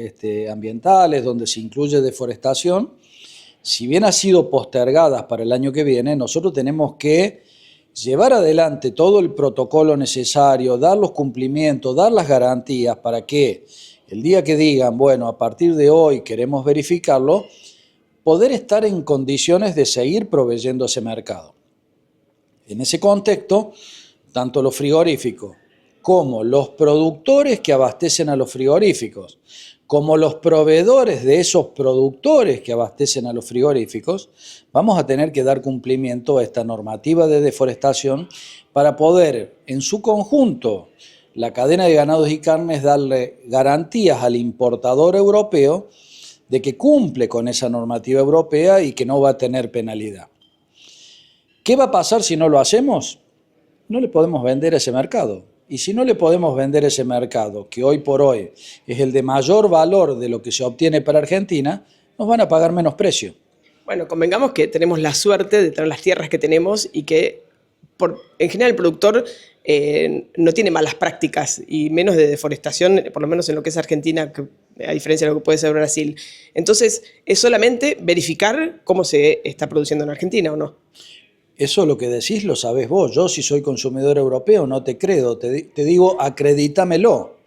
ambientales, donde se incluye deforestación, si bien han sido postergadas para el año que viene, nosotros tenemos que llevar adelante todo el protocolo necesario, dar los cumplimientos, dar las garantías para que el día que digan, bueno, a partir de hoy queremos verificarlo, poder estar en condiciones de seguir proveyendo ese mercado. En ese contexto, tanto los frigoríficos como los productores que abastecen a los frigoríficos, como los proveedores de esos productores que abastecen a los frigoríficos, vamos a tener que dar cumplimiento a esta normativa de deforestación para poder, en su conjunto, la cadena de ganados y carnes, darle garantías al importador europeo de que cumple con esa normativa europea y que no va a tener penalidad. ¿Qué va a pasar si no lo hacemos? No le podemos vender a ese mercado. Y si no le podemos vender ese mercado, que hoy por hoy es el de mayor valor de lo que se obtiene para Argentina, nos van a pagar menos precio. Bueno, convengamos que tenemos la suerte de tener las tierras que tenemos y que en general el productor no tiene malas prácticas y menos de deforestación, por lo menos en lo que es Argentina, a diferencia de lo que puede ser Brasil. Entonces, es solamente verificar cómo se está produciendo en Argentina, ¿o no? Eso lo que decís lo sabés vos. Yo, si soy consumidor europeo, no te creo. Te digo, acredítamelo.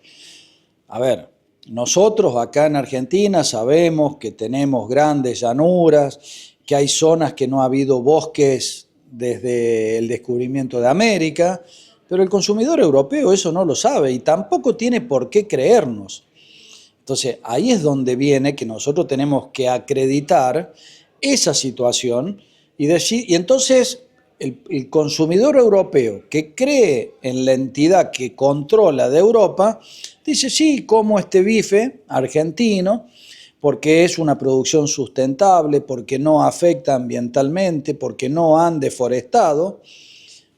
A ver, nosotros acá en Argentina sabemos que tenemos grandes llanuras, que hay zonas que no ha habido bosques desde el descubrimiento de América, pero el consumidor europeo eso no lo sabe y tampoco tiene por qué creernos. Entonces, ahí es donde viene que nosotros tenemos que acreditar esa situación y entonces el consumidor europeo que cree en la entidad que controla de Europa, dice sí, como este bife argentino, porque es una producción sustentable, porque no afecta ambientalmente, porque no han deforestado,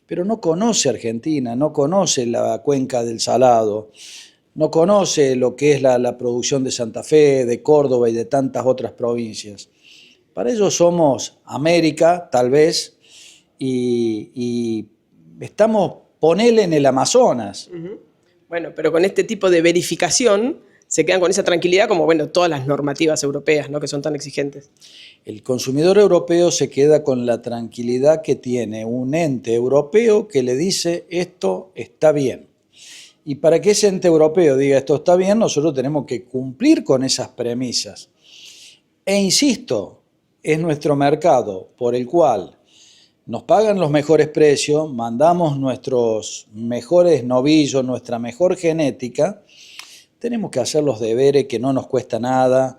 pero no conoce Argentina, no conoce la cuenca del Salado, no conoce lo que es la producción de Santa Fe, de Córdoba y de tantas otras provincias. Para ellos somos América, tal vez, y estamos, ponele en el Amazonas. Bueno, pero con este tipo de verificación se quedan con esa tranquilidad como, bueno, todas las normativas europeas, ¿no?, que son tan exigentes. El consumidor europeo se queda con la tranquilidad que tiene un ente europeo que le dice esto está bien. Y para que ese ente europeo diga esto está bien, nosotros tenemos que cumplir con esas premisas. E insisto, es nuestro mercado por el cual nos pagan los mejores precios, mandamos nuestros mejores novillos, nuestra mejor genética, tenemos que hacer los deberes que no nos cuesta nada.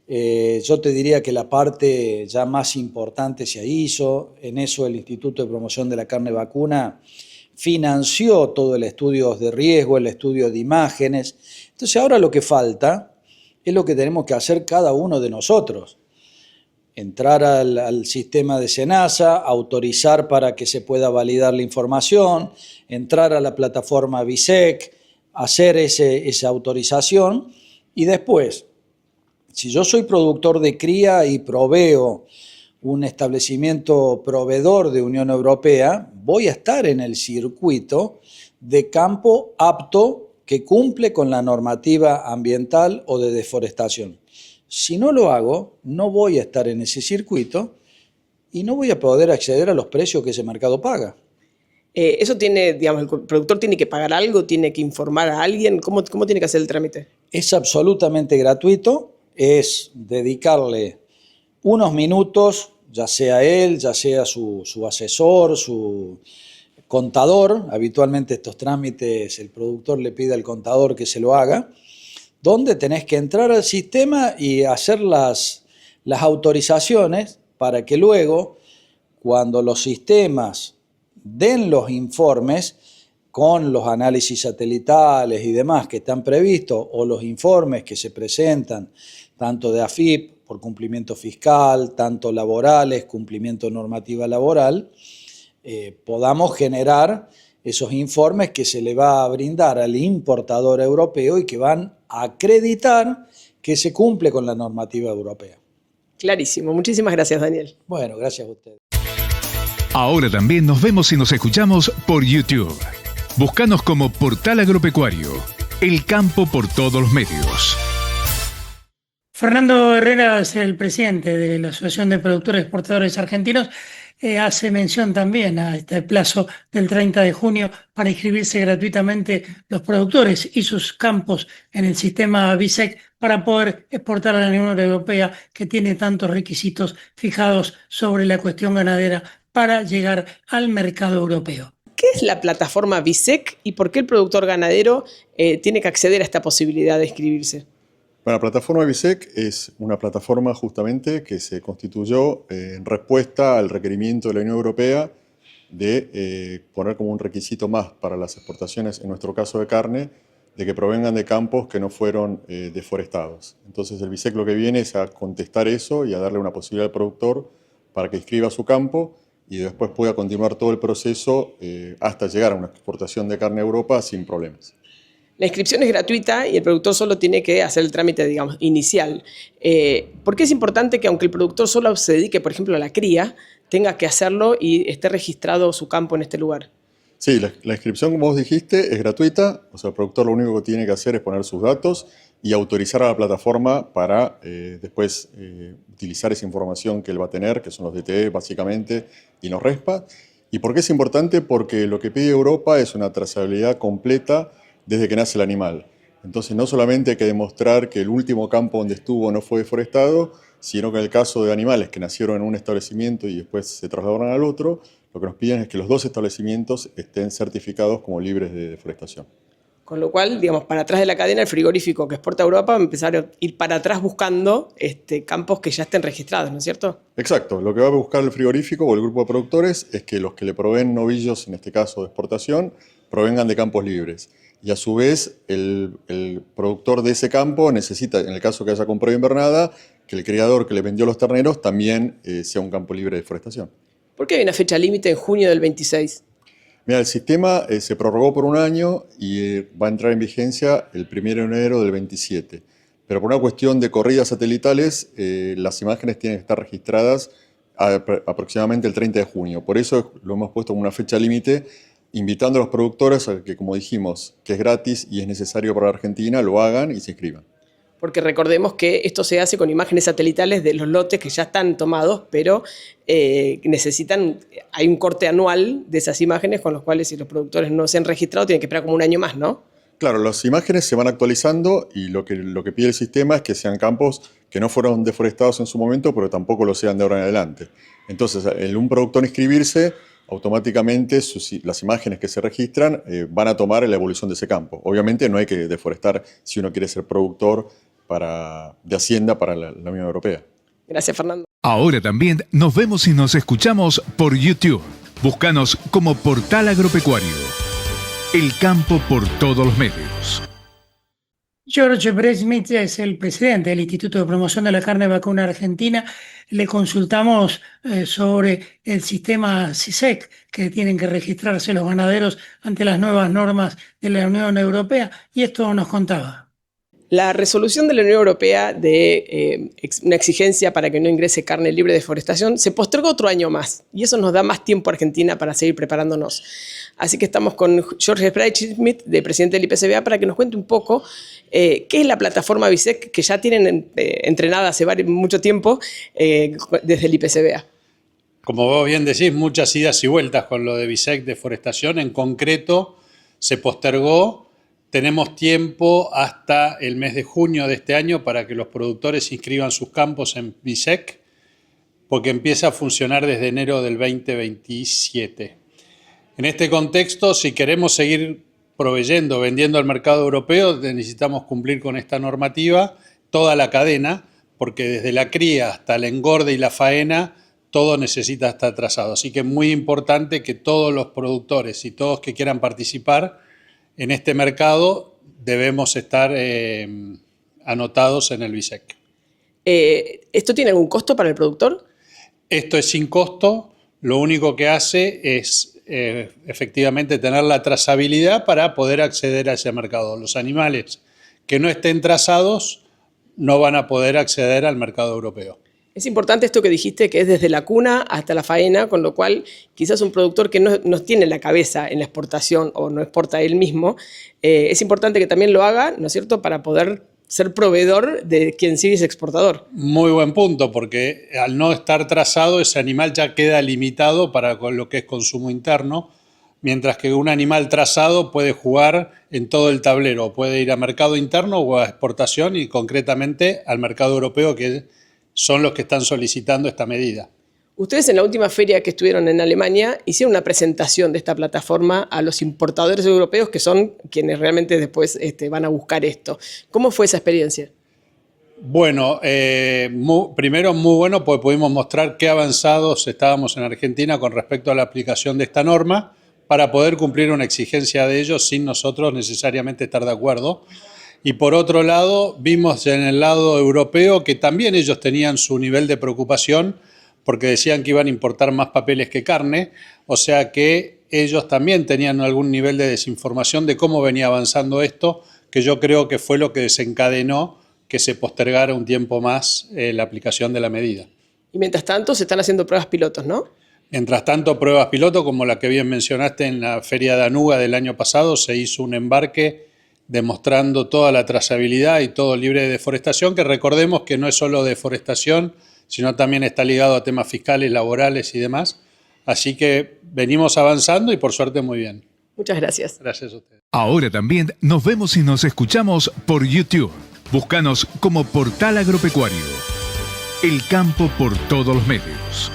Yo te diría que la parte ya más importante se hizo, en eso el Instituto de Promoción de la Carne Vacuna financió todo el estudio de riesgo, el estudio de imágenes. Entonces ahora lo que falta es lo que tenemos que hacer cada uno de nosotros. Entrar al sistema de SENASA, autorizar para que se pueda validar la información, entrar a la plataforma BISEC, hacer esa autorización y después, si yo soy productor de cría y proveo un establecimiento proveedor de Unión Europea, voy a estar en el circuito de campo apto que cumple con la normativa ambiental o de deforestación. Si no lo hago, no voy a estar en ese circuito y no voy a poder acceder a los precios que ese mercado paga. Eso tiene, digamos, el productor tiene que pagar algo, tiene que informar a alguien. ¿Cómo tiene que hacer el trámite? Es absolutamente gratuito, es dedicarle unos minutos, ya sea él, ya sea su asesor, su contador. Habitualmente estos trámites el productor le pide al contador que se lo haga, donde tenés que entrar al sistema y hacer las autorizaciones para que luego, cuando los sistemas den los informes con los análisis satelitales y demás que están previstos, o los informes que se presentan tanto de AFIP por cumplimiento fiscal, tanto laborales, cumplimiento normativa laboral, podamos generar esos informes que se le va a brindar al importador europeo y que van a acreditar que se cumple con la normativa europea. Clarísimo. Muchísimas gracias, Daniel. Bueno, gracias a ustedes. Ahora también nos vemos y nos escuchamos por YouTube. Búscanos como Portal Agropecuario. El campo por todos los medios. Fernando Herrera es el presidente de la Asociación de Productores Exportadores Argentinos. Hace mención también a este plazo del 30 de junio para inscribirse gratuitamente los productores y sus campos en el sistema BISEC para poder exportar a la Unión Europea, que tiene tantos requisitos fijados sobre la cuestión ganadera para llegar al mercado europeo. ¿Qué es la plataforma BISEC y por qué el productor ganadero tiene que acceder a esta posibilidad de inscribirse? Bueno, la plataforma BISEC es una plataforma justamente que se constituyó en respuesta al requerimiento de la Unión Europea de poner como un requisito más para las exportaciones, en nuestro caso de carne, de que provengan de campos que no fueron deforestados. Entonces el BISEC lo que viene es a contestar eso y a darle una posibilidad al productor para que inscriba su campo y después pueda continuar todo el proceso hasta llegar a una exportación de carne a Europa sin problemas. La inscripción es gratuita y el productor solo tiene que hacer el trámite, digamos, inicial. ¿Por qué es importante que aunque el productor solo se dedique, por ejemplo, a la cría, tenga que hacerlo y esté registrado su campo en este lugar? Sí, la inscripción, como vos dijiste, es gratuita. O sea, el productor lo único que tiene que hacer es poner sus datos y autorizar a la plataforma para después utilizar esa información que él va a tener, que son los DTE básicamente, y los RESPA. ¿Y por qué es importante? Porque lo que pide Europa es una trazabilidad completa desde que nace el animal. Entonces no solamente hay que demostrar que el último campo donde estuvo no fue deforestado, sino que en el caso de animales que nacieron en un establecimiento y después se trasladaron al otro, lo que nos piden es que los dos establecimientos estén certificados como libres de deforestación. Con lo cual, digamos, para atrás de la cadena, el frigorífico que exporta a Europa va a empezar a ir para atrás buscando campos que ya estén registrados, ¿no es cierto? Exacto. Lo que va a buscar el frigorífico o el grupo de productores es que los que le proveen novillos, en este caso de exportación, provengan de campos libres. Y a su vez, el productor de ese campo necesita, en el caso que haya comprado invernada, que el criador que le vendió los terneros también sea un campo libre de deforestación. ¿Por qué hay una fecha límite en junio del 26? Mira, el sistema se prorrogó por un año y va a entrar en vigencia el 1 de enero del 27. Pero por una cuestión de corridas satelitales, las imágenes tienen que estar registradas aproximadamente el 30 de junio. Por eso lo hemos puesto como una fecha límite, invitando a los productores a que, como dijimos, que es gratis y es necesario para la Argentina, lo hagan y se inscriban. Porque recordemos que esto se hace con imágenes satelitales de los lotes que ya están tomados, pero hay un corte anual de esas imágenes con los cuales si los productores no se han registrado tienen que esperar como un año más, ¿no? Claro, las imágenes se van actualizando y lo que pide el sistema es que sean campos que no fueron deforestados en su momento, pero tampoco lo sean de ahora en adelante. Entonces, un productor inscribirse, automáticamente las imágenes que se registran van a tomar la evolución de ese campo. Obviamente no hay que deforestar si uno quiere ser productor de Hacienda para la Unión Europea. Gracias, Fernando. Ahora también nos vemos y nos escuchamos por YouTube. Búscanos como Portal Agropecuario. El campo por todos los medios. George Bresmith es el presidente del Instituto de Promoción de la Carne Vacuna Argentina. Le consultamos sobre el sistema CISEC que tienen que registrarse los ganaderos ante las nuevas normas de la Unión Europea y esto nos contaba. La resolución de la Unión Europea de una exigencia para que no ingrese carne libre de deforestación se postergó otro año más y eso nos da más tiempo a Argentina para seguir preparándonos. Así que estamos con George Bresmith, de presidente del IPCBA, para que nos cuente un poco qué es la plataforma BISEC que ya tienen entrenada hace mucho tiempo desde el IPCBA. Como vos bien decís, muchas idas y vueltas con lo de BISEC deforestación. En concreto, se postergó. Tenemos tiempo hasta el mes de junio de este año para que los productores inscriban sus campos en BISEC, porque empieza a funcionar desde enero del 2027. En este contexto, si queremos seguir proveyendo, vendiendo al mercado europeo, necesitamos cumplir con esta normativa, toda la cadena, porque desde la cría hasta el engorde y la faena, todo necesita estar trazado. Así que es muy importante que todos los productores y todos que quieran participar en este mercado debemos estar anotados en el BISEC. ¿Esto tiene algún costo para el productor? Esto es sin costo. Lo único que hace es efectivamente tener la trazabilidad para poder acceder a ese mercado. Los animales que no estén trazados no van a poder acceder al mercado europeo. Es importante esto que dijiste, que es desde la cuna hasta la faena, con lo cual quizás un productor que no tiene la cabeza en la exportación o no exporta él mismo, es importante que también lo haga, ¿no es cierto?, para poder ser proveedor de quien sí es exportador. Muy buen punto, porque al no estar trazado, ese animal ya queda limitado para lo que es consumo interno, mientras que un animal trazado puede jugar en todo el tablero, puede ir a mercado interno o a exportación y concretamente al mercado europeo, que son los que están solicitando esta medida. Ustedes en la última feria que estuvieron en Alemania hicieron una presentación de esta plataforma a los importadores europeos que son quienes realmente después van a buscar esto. ¿Cómo fue esa experiencia? Bueno, primero muy bueno porque pudimos mostrar qué avanzados estábamos en Argentina con respecto a la aplicación de esta norma para poder cumplir una exigencia de ellos sin nosotros necesariamente estar de acuerdo. Y por otro lado, vimos en el lado europeo que también ellos tenían su nivel de preocupación porque decían que iban a importar más papeles que carne, o sea que ellos también tenían algún nivel de desinformación de cómo venía avanzando esto, que yo creo que fue lo que desencadenó que se postergara un tiempo más la aplicación de la medida. Y mientras tanto se están haciendo pruebas pilotos, ¿no? Mientras tanto, pruebas piloto, como la que bien mencionaste en la Feria de Anuga del año pasado, se hizo un embarque demostrando toda la trazabilidad y todo libre de deforestación, que recordemos que no es solo deforestación, sino también está ligado a temas fiscales, laborales y demás. Así que venimos avanzando y por suerte muy bien. Muchas gracias. Gracias a ustedes. Ahora también nos vemos y nos escuchamos por YouTube. Búscanos como Portal Agropecuario. El campo por todos los medios.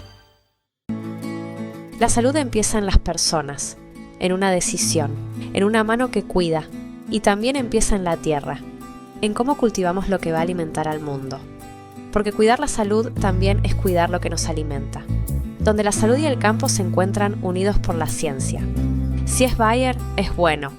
La salud empieza en las personas, en una decisión, en una mano que cuida, y también empieza en la tierra, en cómo cultivamos lo que va a alimentar al mundo. Porque cuidar la salud también es cuidar lo que nos alimenta, donde la salud y el campo se encuentran unidos por la ciencia. Si es Bayer, es bueno.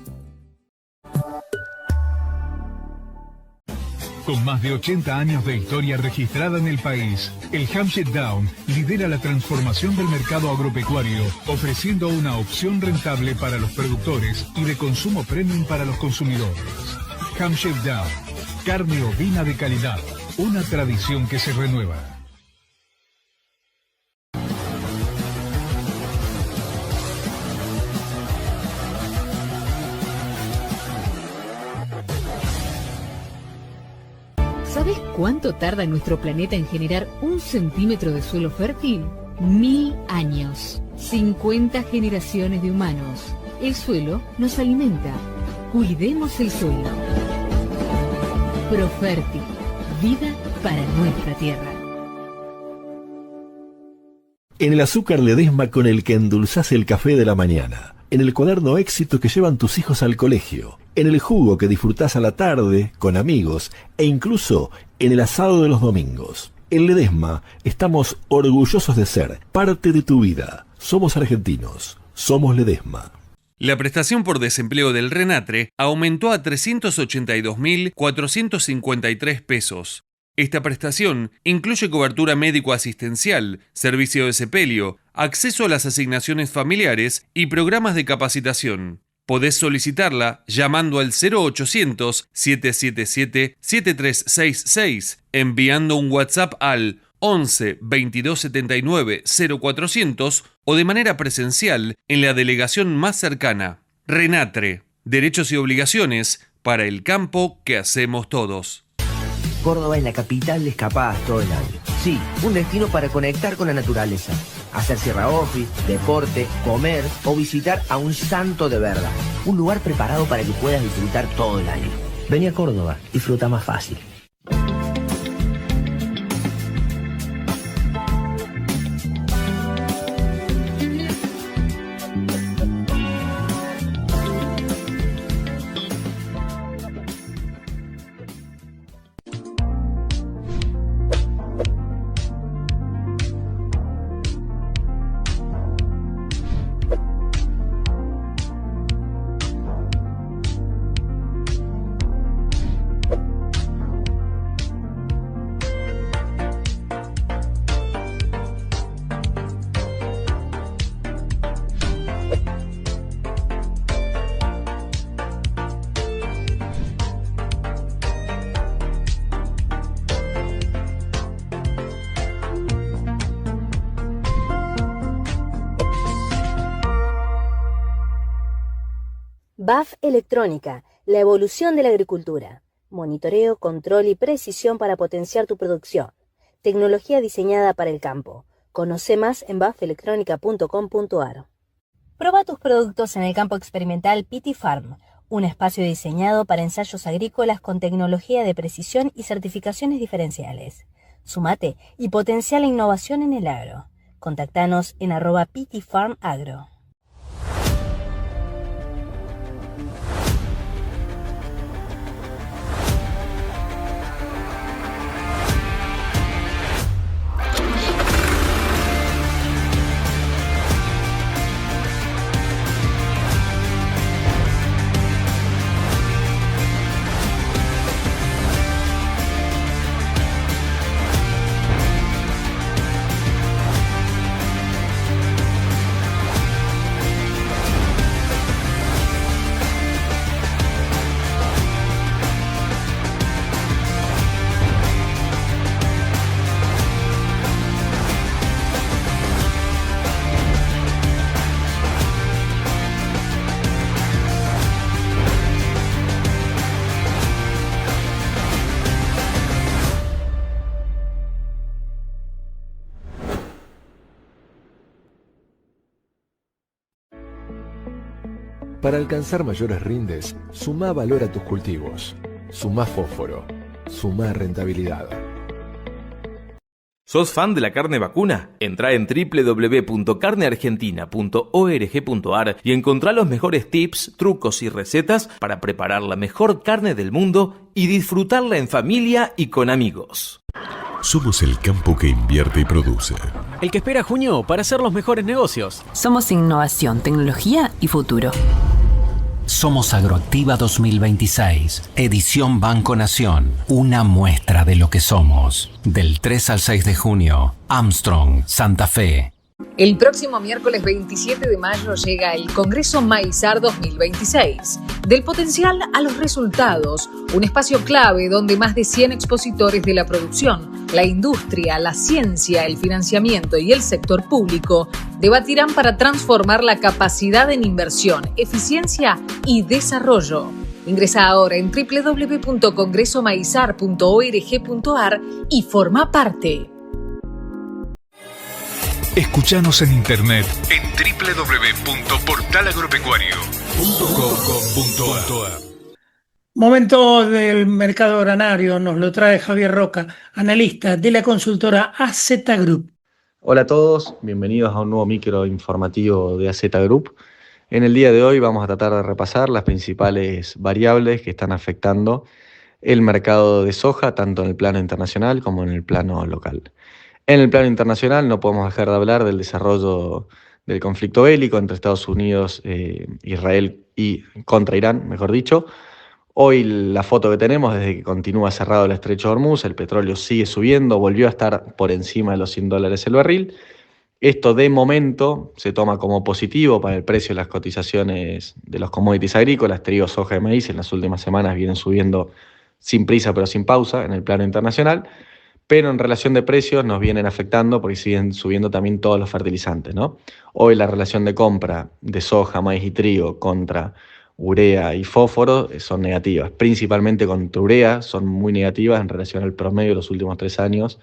Con más de 80 años de historia registrada en el país, el Hampshire Down lidera la transformación del mercado agropecuario, ofreciendo una opción rentable para los productores y de consumo premium para los consumidores. Hampshire Down, carne ovina de calidad, una tradición que se renueva. ¿Sabes cuánto tarda nuestro planeta en generar 1 centímetro de suelo fértil? 1000 años. 50 generaciones de humanos. El suelo nos alimenta. Cuidemos el suelo. Proferti, vida para nuestra tierra. En el azúcar Ledesma con el que endulzás el café de la mañana. En el cuaderno éxito que llevan tus hijos al colegio. En el jugo que disfrutás a la tarde, con amigos, e incluso en el asado de los domingos. En Ledesma estamos orgullosos de ser parte de tu vida. Somos argentinos. Somos Ledesma. La prestación por desempleo del RENATRE aumentó a 382.453 pesos. Esta prestación incluye cobertura médico-asistencial, servicio de sepelio, acceso a las asignaciones familiares y programas de capacitación. Podés solicitarla llamando al 0800-777-7366, enviando un WhatsApp al 11 2279 0400 o de manera presencial en la delegación más cercana. RENATRE, derechos y obligaciones para el campo que hacemos todos. Córdoba es la capital de escapadas todo el año. Sí, un destino para conectar con la naturaleza. Hacer sierra office, deporte, comer o visitar a un santo de verdad. Un lugar preparado para que puedas disfrutar todo el año. Vení a Córdoba, disfruta más fácil. BAF Electrónica, la evolución de la agricultura. Monitoreo, control y precisión para potenciar tu producción. Tecnología diseñada para el campo. Conoce más en bafelectronica.com.ar. Proba tus productos en el campo experimental PT Farm, un espacio diseñado para ensayos agrícolas con tecnología de precisión y certificaciones diferenciales. Sumate y potencia la innovación en el agro. Contactanos en @PTFarmAgro. Para alcanzar mayores rindes, sumá valor a tus cultivos. Sumá fósforo. Sumá rentabilidad. ¿Sos fan de la carne vacuna? Entrá en www.carneargentina.org.ar y encontrá los mejores tips, trucos y recetas para preparar la mejor carne del mundo y disfrutarla en familia y con amigos. Somos el campo que invierte y produce. El que espera junio para hacer los mejores negocios. Somos innovación, tecnología y futuro. Somos Agroactiva 2026, edición Banco Nación, una muestra de lo que somos. Del 3 al 6 de junio, Armstrong, Santa Fe. El próximo miércoles 27 de mayo llega el Congreso Maizar 2026. Del potencial a los resultados, un espacio clave donde más de 100 expositores de la producción, la industria, la ciencia, el financiamiento y el sector público debatirán para transformar la capacidad en inversión, eficiencia y desarrollo. Ingresa ahora en www.congresomaizar.org.ar y forma parte. Escuchanos en internet en www.portalagropecuario.com.ar. Momento del mercado granario, nos lo trae Javier Roca, analista de la consultora AZ Group. Hola a todos, bienvenidos a un nuevo micro informativo de AZ Group. En el día de hoy vamos a tratar de repasar las principales variables que están afectando el mercado de soja, tanto en el plano internacional como en el plano local. En el plano internacional no podemos dejar de hablar del desarrollo del conflicto bélico entre Estados Unidos, Israel y contra Irán, mejor dicho. Hoy la foto que tenemos desde que continúa cerrado el estrecho de Hormuz, el petróleo sigue subiendo, volvió a estar por encima de los $100 el barril. Esto de momento se toma como positivo para el precio de las cotizaciones de los commodities agrícolas, trigo, soja y maíz. En las últimas semanas vienen subiendo sin prisa pero sin pausa en el plano internacional. Pero en relación de precios nos vienen afectando porque siguen subiendo también todos los fertilizantes, ¿no? Hoy la relación de compra de soja, maíz y trigo contra urea y fósforo son negativas. Principalmente contra urea son muy negativas en relación al promedio de los últimos 3 años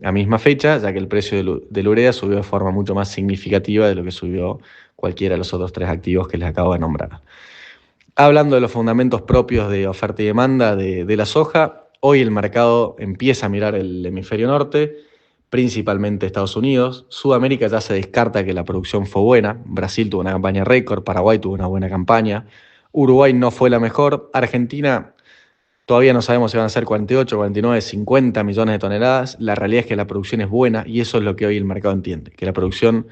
a misma fecha, ya que el precio del urea subió de forma mucho más significativa de lo que subió cualquiera de los otros 3 activos que les acabo de nombrar. Hablando de los fundamentos propios de oferta y demanda de la soja, hoy el mercado empieza a mirar el hemisferio norte, principalmente Estados Unidos. Sudamérica ya se descarta que la producción fue buena. Brasil tuvo una campaña récord, Paraguay tuvo una buena campaña, Uruguay no fue la mejor, Argentina todavía no sabemos si van a ser 48, 49, 50 millones de toneladas. La realidad es que la producción es buena y eso es lo que hoy el mercado entiende, que la producción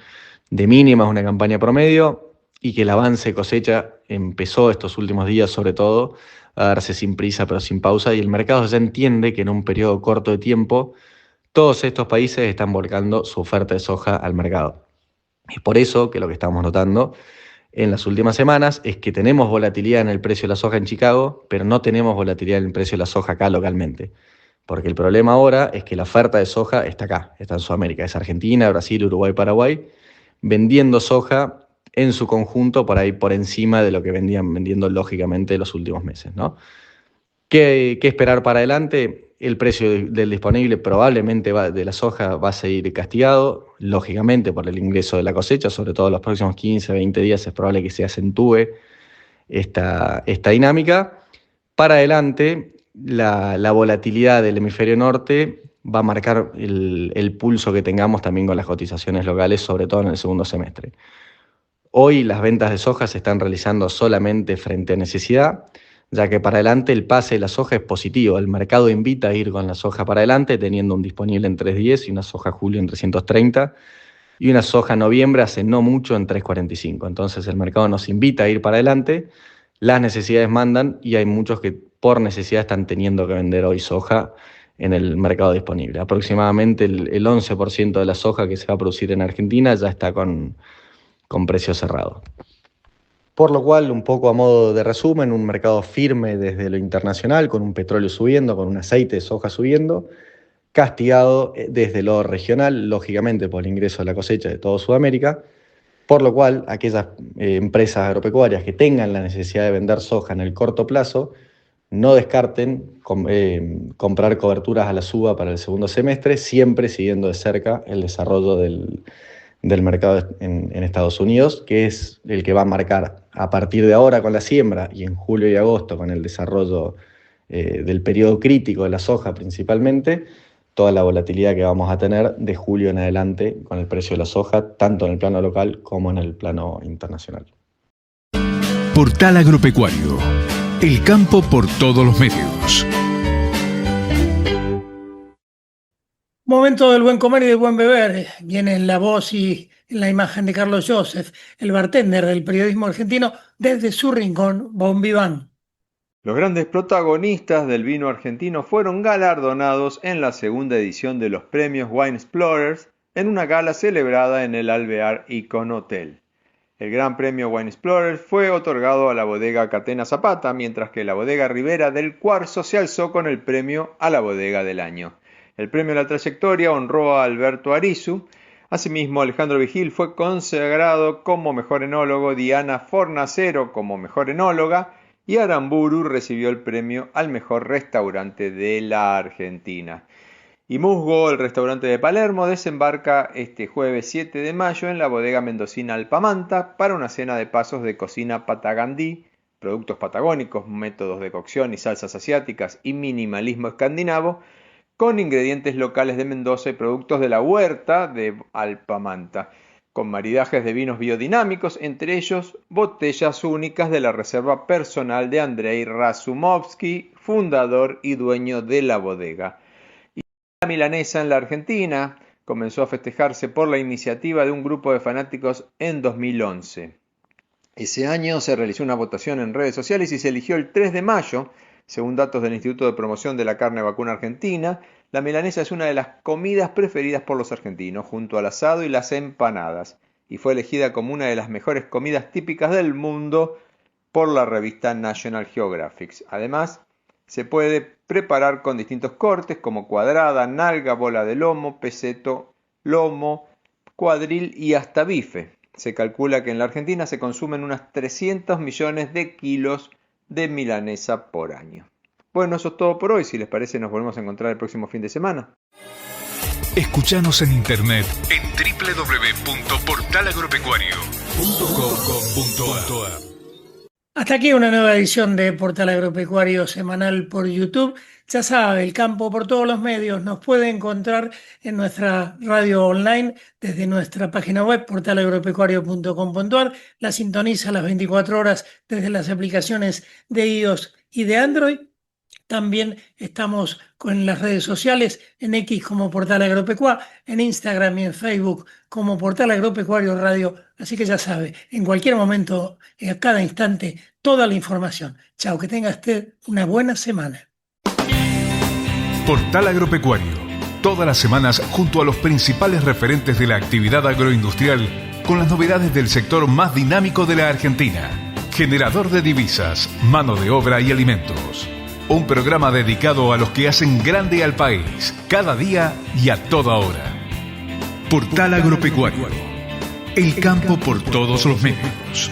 de mínima es una campaña promedio y que el avance de cosecha empezó estos últimos días sobre todo a darse sin prisa pero sin pausa, y el mercado ya entiende que en un periodo corto de tiempo todos estos países están volcando su oferta de soja al mercado. Es por eso que lo que estamos notando en las últimas semanas es que tenemos volatilidad en el precio de la soja en Chicago, pero no tenemos volatilidad en el precio de la soja acá localmente. Porque el problema ahora es que la oferta de soja está acá, está en Sudamérica, es Argentina, Brasil, Uruguay, Paraguay, vendiendo soja en su conjunto por ahí por encima de lo que venían vendiendo lógicamente los últimos meses, ¿no? ¿Qué esperar para adelante? El precio del disponible probablemente de la soja va a seguir castigado, lógicamente por el ingreso de la cosecha, sobre todo en los próximos 15, 20 días es probable que se acentúe esta dinámica. Para adelante, la volatilidad del hemisferio norte va a marcar el pulso que tengamos también con las cotizaciones locales, sobre todo en el segundo semestre. Hoy las ventas de soja se están realizando solamente frente a necesidad, ya que para adelante el pase de la soja es positivo. El mercado invita a ir con la soja para adelante, teniendo un disponible en 310 y una soja julio en 330 y una soja noviembre hace no mucho en 345. Entonces el mercado nos invita a ir para adelante, las necesidades mandan y hay muchos que por necesidad están teniendo que vender hoy soja en el mercado disponible. Aproximadamente el 11% de la soja que se va a producir en Argentina ya está con precio cerrado. Por lo cual, un poco a modo de resumen, un mercado firme desde lo internacional, con un petróleo subiendo, con un aceite de soja subiendo, castigado desde lo regional, lógicamente por el ingreso de la cosecha de toda Sudamérica, por lo cual aquellas empresas agropecuarias que tengan la necesidad de vender soja en el corto plazo, no descarten comprar coberturas a la suba para el segundo semestre, siempre siguiendo de cerca el desarrollo del mercado en Estados Unidos, que es el que va a marcar a partir de ahora con la siembra y en julio y agosto con el desarrollo del periodo crítico de la soja principalmente, toda la volatilidad que vamos a tener de julio en adelante con el precio de la soja, tanto en el plano local como en el plano internacional. Portal Agropecuario, el campo por todos los medios. Momento del buen comer y del buen beber. Viene en la voz y en la imagen de Carlos Joseph, el bartender del periodismo argentino, desde su rincón, Bon Vivant. Los grandes protagonistas del vino argentino fueron galardonados en la segunda edición de los premios Wine Explorers en una gala celebrada en el Alvear Icon Hotel. El Gran Premio Wine Explorers fue otorgado a la bodega Catena Zapata, mientras que la bodega Ribera del Cuarzo se alzó con el premio a la bodega del año. El premio a la trayectoria honró a Alberto Arizu. Asimismo, Alejandro Vigil fue consagrado como mejor enólogo, Diana Fornacero como mejor enóloga y Aramburu recibió el premio al mejor restaurante de la Argentina. Y Musgo, el restaurante de Palermo, desembarca este jueves 7 de mayo en la bodega mendocina Alpamanta para una cena de pasos de cocina patagandí, productos patagónicos, métodos de cocción y salsas asiáticas y minimalismo escandinavo, con ingredientes locales de Mendoza y productos de la huerta de Alpamanta, con maridajes de vinos biodinámicos, entre ellos botellas únicas de la reserva personal de Andrei Razumovsky, fundador y dueño de la bodega. Y la milanesa en la Argentina comenzó a festejarse por la iniciativa de un grupo de fanáticos en 2011. Ese año se realizó una votación en redes sociales y se eligió el 3 de mayo. Según datos del Instituto de Promoción de la Carne Vacuna Argentina, la milanesa es una de las comidas preferidas por los argentinos, junto al asado y las empanadas, y fue elegida como una de las mejores comidas típicas del mundo por la revista National Geographic. Además, se puede preparar con distintos cortes como cuadrada, nalga, bola de lomo, peseto, lomo, cuadril y hasta bife. Se calcula que en la Argentina se consumen unos 300 millones de kilos de milanesa por año. Bueno, eso es todo por hoy. Si les parece, nos volvemos a encontrar el próximo fin de semana. Escuchanos en internet en www.portalagropecuario.com.ar. Hasta aquí una nueva edición de Portal Agropecuario semanal por YouTube. Ya sabe, el campo por todos los medios nos puede encontrar en nuestra radio online desde nuestra página web portalagropecuario.com.ar. La sintoniza a las 24 horas desde las aplicaciones de iOS y de Android. También estamos con las redes sociales, en X como Portal Agropecuario, en Instagram y en Facebook como Portal Agropecuario Radio. Así que ya sabe, en cualquier momento, a cada instante, toda la información. Chao, que tenga usted una buena semana. Portal Agropecuario. Todas las semanas junto a los principales referentes de la actividad agroindustrial con las novedades del sector más dinámico de la Argentina. Generador de divisas, mano de obra y alimentos. Un programa dedicado a los que hacen grande al país, cada día y a toda hora. Portal Agropecuario. El campo por todos los medios.